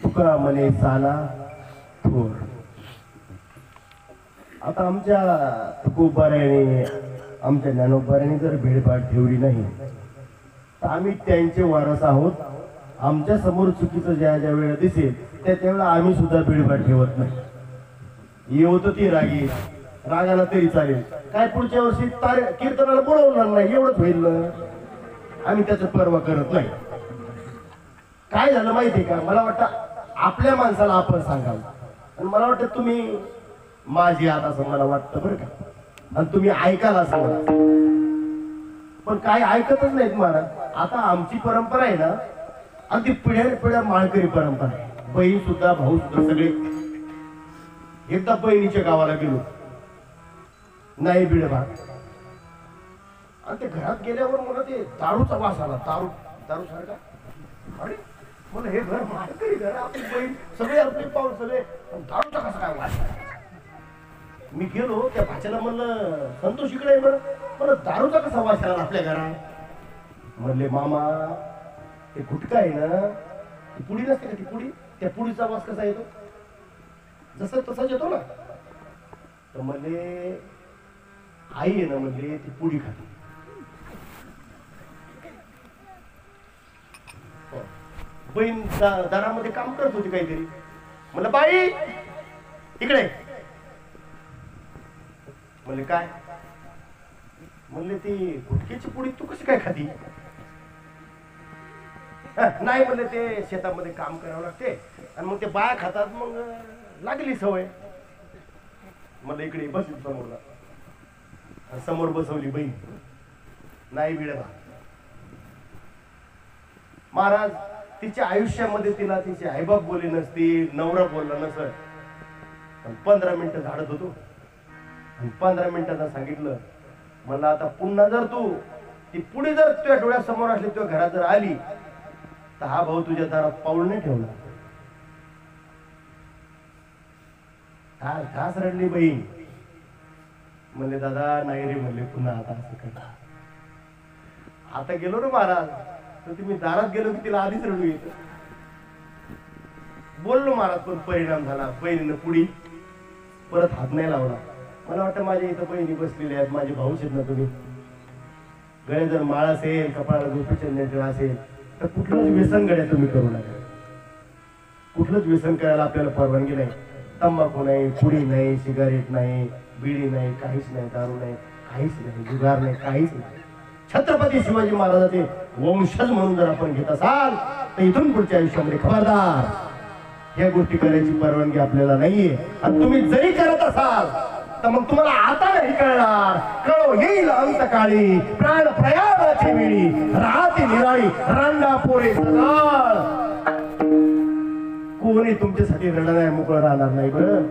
तुका मने साला थोर. आता आमच्या तुकोबाऱ्याने आमच्या ज्ञानोबाऱ्याने जर भेडभाड ठेवली नाही तर आम्ही त्यांचे वारस आहोत. आमच्या समोर चुकीचं ज्या ज्या वेळा दिसेल त्या त्यावेळेला आम्ही सुद्धा भेडभाड ठेवत नाही. येवतो ती रागी रागाला तरी चालेल, काय पुढच्या वर्षी कीर्तनाला बोलवणार नाही एवढंच होईल ना. आम्ही त्याचं पर्वा करत नाही. काय झालं माहितीये का, मला वाटतं आपल्या माणसाला आपण सांगावं आणि मला वाटतं तुम्ही माझी आत असं मला वाटतं बरं का, आणि तुम्ही ऐकाल असं मला. पण काय ऐकतच नाहीत महाराज. आता आमची परंपरा आहे ना, अगदी पिढ्या माळकरी परंपरा आहे. बहीण सुद्धा, भाऊ सुद्धा सगळे. एकदा बहिणीच्या गावाला गेलो, नाही बिड भाग, आणि ते घरात गेल्यावर मला ते दारूचा वास आला. दारू सारखा. अरे मला हे घर माळकरी घर, आपली बहीण सगळे, आपले पाऊल सगळे, दारूचा कसा काय वास आला? मी गेलो त्या भाच्याला, म्हणलं संतोष इकडे आहे बरं, मला दारूचा कसा वास आला आपल्या घरात? म्हणले मामा ते गुटखा आहे ना, ती पुडी नसते का, ती पुडी, त्या पुडीचा वास कसा येतो? जसं तसाच येतो ना. तर म्हणले आई आहे ना, म्हणले ती पुडी खाते. बहीण दारामध्ये काम करत होती काहीतरी. म्हणलं बाई इकडे. म्हणले काय? म्हणले ती गुटख्याची पुडी तू कशी काय खाती? नाही म्हणले ते शेतामध्ये काम करावं लागते आणि मग ते बाया खातात, मग लागली सवय. म्हणलं इकडे बस समोरला. समोर बसवली बहीण. नाही बिडा महाराज, तिच्या आयुष्यामध्ये तिला तिचे आईबाप बोलले नसतील, नवरा बोलला नसल, पण 15 मिनिटं झाडत होतो. आणि 15 मिनिटांना सांगितलं, मला आता पुन्हा जर तू ती पुढे जर तुझ्या डोळ्यासमोर असली, तुझ्या घरात जर आली, तर हा भाऊ तुझ्या दारात पाऊल नाही ठेवला. खास रडली बहीण. म्हणले दादा नाही रे, म्हणले पुन्हा आता असं कर. आता गेलो ना महाराज, तर तुम्ही दारात गेलो की तिला आधीच रडू येत. बोललो महाराज, पण परिणाम झाला. बहिणीनं पुढी परत हात नाही लावला. मला वाटतं माझ्या इथं बहिणी बसलेल्या आहेत, माझे भाऊच आहेत ना तुम्ही. गळे जर माळ असेल, कपाळाला गोपीचंद असेल, तर कुठलंच व्यसन गड्या तुम्ही करू नका. कुठलंच व्यसन करायला आपल्याला परवानगी नाही. तंबाखू नाही, पुडी नाही, सिगारेट नाही, बिडी नाही, काहीच नाही, दारू नाही, काहीच नाही, जुगार नाही, काहीच नाही. छत्रपती शिवाजी महाराजांचे वंशज म्हणून जर आपण घेत असाल, तर इथून पुढच्या आयुष्यामध्ये खबरदार या गोष्टी करायची परवानगी आपल्याला नाहीये. आणि तुम्ही जरी करत असाल तर मग तुम्हाला आता नाही कळणार, कळो येईल अंतकाळी, प्राण प्रयाणाची वेळी, राहते निराळी रांडा पोरे सकाळ. कोणी तुमच्यासाठी रडणार मोकळं राहणार नाही बरं.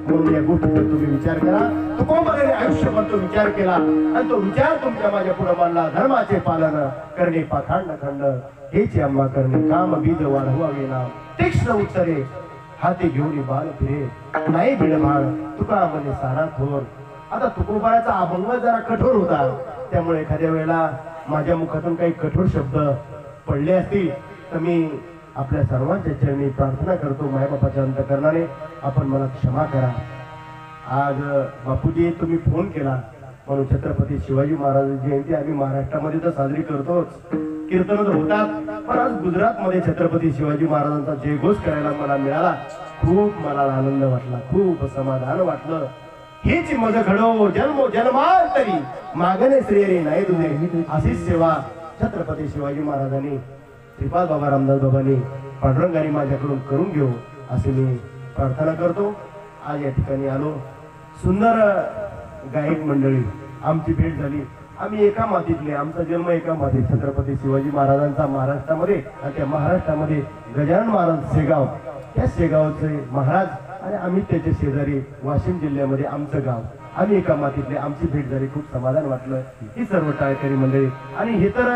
म्हणून या गोष्टीचा तुम्ही विचार करा. तुकोबाने आयुष्यभर तो विचार केला आणि तो विचार तुमच्या माझ्या पुढे मांडला. धर्माचे पालन करणे पाखांड खंड, हेचे आम्हा करणे काम बीज वाढवावे ना. तीक्ष्ण उत्तरे हाती घेऊन बाल फिरे, नाही बिडभाड तुका म्हणे सारा थोर. आता तुकोबाचा अभंग जरा कठोर होता, त्यामुळे एखाद्या वेळेला माझ्या मुखातून काही कठोर शब्द पडले असतील तर मी आपल्या सर्वांच्या चरणी प्रार्थना करतो. मायबापाच्या अंतकरणाने आपण मला क्षमा करा. आज बापूजी तुम्ही फोन केला म्हणून छत्रपती शिवाजी महाराज जयंती आम्ही महाराष्ट्रामध्ये तर साजरी करतोच, कीर्तन तर होतात, पण आज गुजरातमध्ये छत्रपती शिवाजी महाराजांचा जयघोष करायला मला मिळाला. खूप मला आनंद वाटला, खूप समाधान वाटलं. हीच मज घडो जन्मो जन्मांतरी, मागणे श्रेय नाही तुझे, अशीच सेवा छत्रपती शिवाजी महाराजांनी, श्रीपाद बाबा रामदास बाबांनी, पांडुरंगाने माझ्याकडून करून घेऊ असे मी प्रार्थना करतो. आज या ठिकाणी आलो. सुंदर गायक मंडळी आमची भेट झाली. आम्ही एका मातीतले, आमचा जन्म एका मातीत, छत्रपती शिवाजी महाराजांचा महाराष्ट्रामध्ये, आणि त्या महाराष्ट्रामध्ये गजानन महाराज शेगाव, त्या शेगावचे महाराज आणि आम्ही त्याचे शेजारी वाशिम जिल्ह्यामध्ये आमचं गाव, आम्ही एका मातीतले. आमची भेट झाली, खूप समाधान वाटलं. ही सर्व टाळकरी मंडळी. आणि हे तर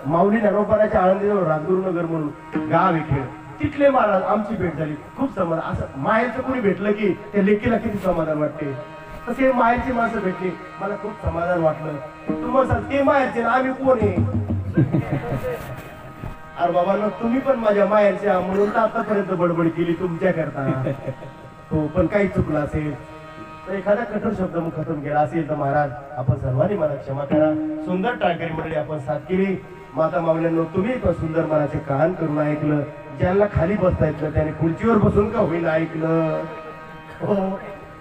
माऊली ज्ञानोबाच्या आळंदीजवळ राजगुरुनगर म्हणून गाव आहे खेळ, तिथले महाराज. आमची भेट झाली, खूप समाधान. असं माहेरचं कोणी भेटलं की त्या लेकीला किती समाधान वाटते, तसे माहेरची माणसं भेटली, मला खूप समाधान वाटलं. तुम्हाला ते माहेरचे ना, आम्ही कोण आहे? अरे बाबांना तुम्ही पण माझ्या माहेरच्या म्हणून तर आतापर्यंत बडबड केली तुमच्या करता. हो, पण काही चुकलं असेल तर एखादा कठोर शब्द मुखातून गेला असेल तर महाराज आपण सर्वांनी मला क्षमा करा. सुंदर टाळकरी मंडळी आपण साथ केली. माता माऊल्यांनो, तुम्ही पण सुंदर मनाचे कान करून ऐकलं. ज्यांना खाली बसता येतं त्याने खुर्चीवर बसून का होईल ऐकलं. हो,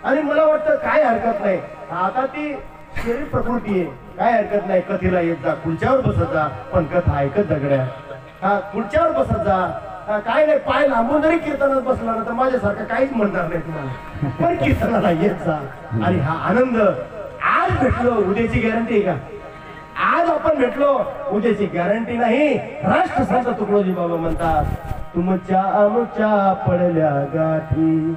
आणि मला वाटतं काय हरकत नाही. आता ती शरीर प्रकृती आहे, काय हरकत नाही. कथेला येत जा, खुर्च्यावर बसत जा, पण कथा ऐकत जगड्या. हा, खुर्च्यावर बसत जा, काय नाही. पाय लांबून जरी कीर्तनात बसला ना तर माझ्यासारखं काहीच म्हणणार नाही तुम्हाला, पण कीर्तनाला येत जा. आणि हा आनंद आज भेटलो, उद्याची गॅरंटी आहे का? आज आपण आपण भेटलो उद्याची गॅरंटी नाही. राष्ट्रसंत तुकडोजी बाबा म्हणतात तुमच्या आमच्या पडल्या गाठी,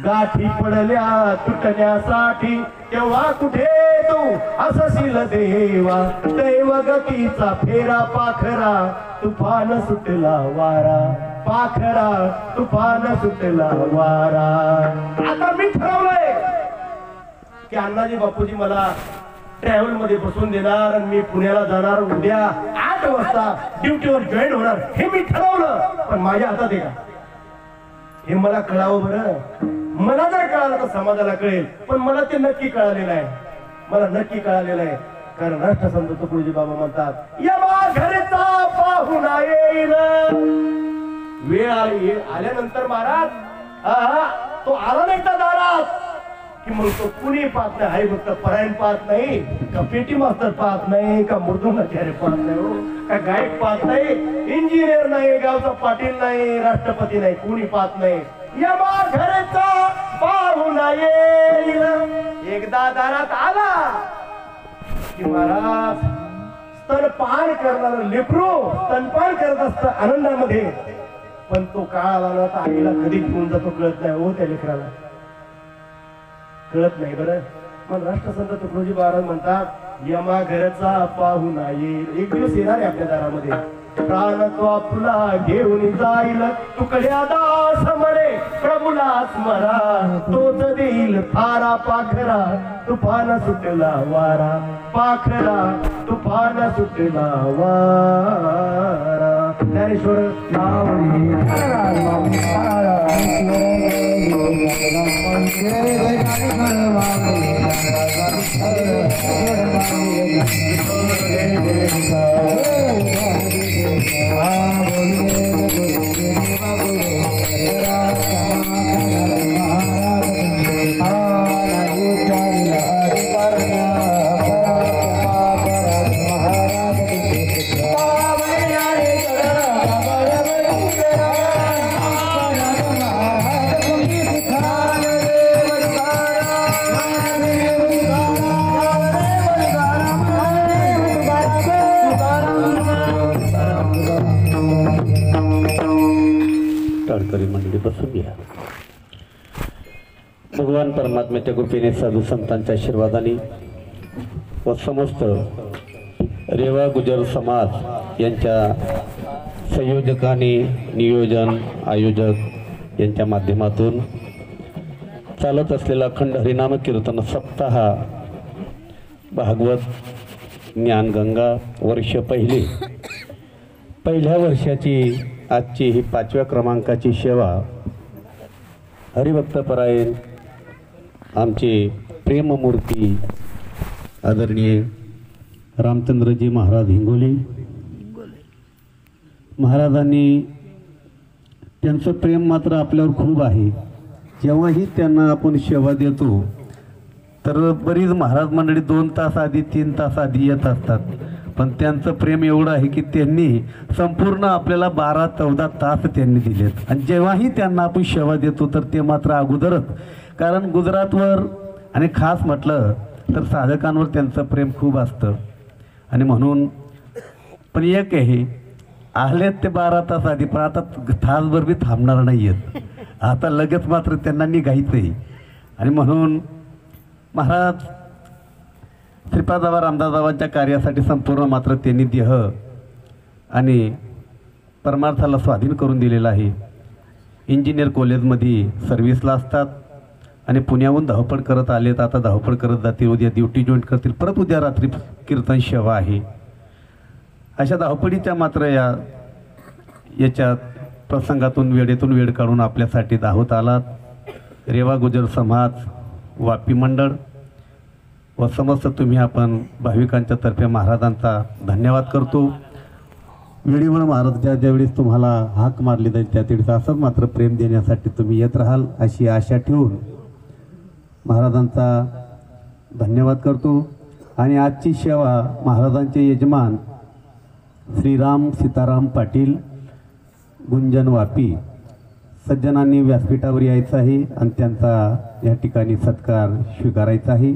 गाठी पडल्या तुटण्यासाठी, तेव्हा कुठे तू असशील देवा, दैवगतीचा फेरा पाखरा, तुफान सुटला वारा, पाखरा तुफान सुटला वारा. आता मी ठरवलंय की अण्णाजी बापूजी मला ट्रॅव्हल मध्ये बसून देणार आणि मी पुण्याला जाणार. उद्या 8 वाजता ड्युटीवर जॉईन होणार हे मी ठरवलं. पण माझ्या हातात आहे का हे मला कळावं बरं. मला जर कळालं तर समाजाला कळेल, पण मला ते नक्की कळालेलं आहे. मला नक्की कळालेलं आहे कारण राष्ट्रसंत तुकडोजी बाबा म्हणतात यमा घरचा पाहुणा येईल. वेळ आल्यानंतर महाराज तो आला नाही तर दारात की मग तो कुणी पाहत नाही. भक्त परायण पाहत नाही का, पेटी मास्तर पाहत नाही का, मृदुंगाचार्य पाहत नाही हो का, गायक पाहत नाही, इंजिनियर नाही, गावचा पाटील नाही, राष्ट्रपती नाही, कुणी पाहत नाही. यमा घरचा पाहुणा येईल. एकदा दारात आला की महाराज स्तनपान करणार लेकरू स्तनपान करत असत आनंदामध्ये, पण तो काळ आला ना तर आईला कधी घेऊन जातो कळत नाही हो. त्या लेकराला कळत नाही बरं. मग राष्ट्रसंत तुकडोजी महाराज म्हणतात यमा घरचा पाहुणा येईल. एक दिवस येणार आहे आपल्या दारामध्ये, प्राण तो आपला घेऊन जाईल, तुकड्या दास म्हणे प्रभूला स्मरा, तोच देईल थारा पाखरा, तुफान सुटला वारा, पाखरा तुफान सुटला वारा. ज्ञानेश्वर मंडळी बसून घ्या. भगवान परमात्म्याच्या कृपेने साधू संतांच्या आशीर्वादाने व समस्त रेवा गुजर समाज यांच्या संयोजकांनी नियोजन आयोजक यांच्या माध्यमातून चालत असलेला अखंड हरिनाम कीर्तन सप्ताह भागवत ज्ञानगंगा वर्ष पहिल्या वर्षाची आजची ही 5व्या क्रमांकाची सेवा हरिभक्तपरायण आमचे प्रेममूर्ती आदरणीय रामचंद्रजी महाराज हिंगोली महाराजांनी, त्यांचं प्रेम मात्र आपल्यावर खूप आहे. जेव्हाही त्यांना आपण सेवा देतो तर बरीच महाराज मंडळी 2 तास आधी 3 तास आधी येत असतात, पण त्यांचं प्रेम एवढं आहे की त्यांनी संपूर्ण आपल्याला 12-14 तास त्यांनी दिलेत. आणि जेव्हाही त्यांना आपण सेवा देतो तर ते मात्र अगोदरच, कारण गुजरातवर आणि खास म्हटलं तर साधकांवर त्यांचं प्रेम खूप असतं. आणि म्हणून पण एक आहे, आलेत ते 12 तास आधी, पण आता तासभर बी थांबणार नाही आहेत. आता लगेच मात्र त्यांना निघायचं आहे. आणि म्हणून महाराज श्रीपादबाबा रामदासबाबांच्या कार्यासाठी संपूर्ण मात्र त्यांनी देह आणि परमार्थाला स्वाधीन करून दिलेला आहे. इंजिनियर कॉलेजमध्ये सर्व्हिसला असतात आणि पुण्याहून धावपळ करत आलेत. आता धावपळ करत जातील, उद्या ड्युटी जॉईन करतील, परत उद्या रात्री कीर्तन सेवा आहे. अशा धावपळीच्या मात्र याच्या प्रसंगातून वेळेतून वेळ काढून आपल्यासाठी धावत आलात. रेवा गुजर समाज वापी मंडळ व समस्त तुम्ही आपण भाविकांच्या तर्फे महाराजांचा धन्यवाद करतो. वेळीवर महाराज ज्यावेळेस तुम्हाला हाक मारली जाईल त्यावेळेस असंच मात्र प्रेम देण्यासाठी तुम्ही येत राहाल अशी आशा ठेवून महाराजांचा धन्यवाद करतो. आणि आजची सेवा महाराजांचे यजमान श्रीराम सीताराम पाटील गुंजन वापी सज्जनांनी व्यासपीठावर यायचं आहे आणि त्यांचा या ठिकाणी सत्कार स्वीकारायचा आहे.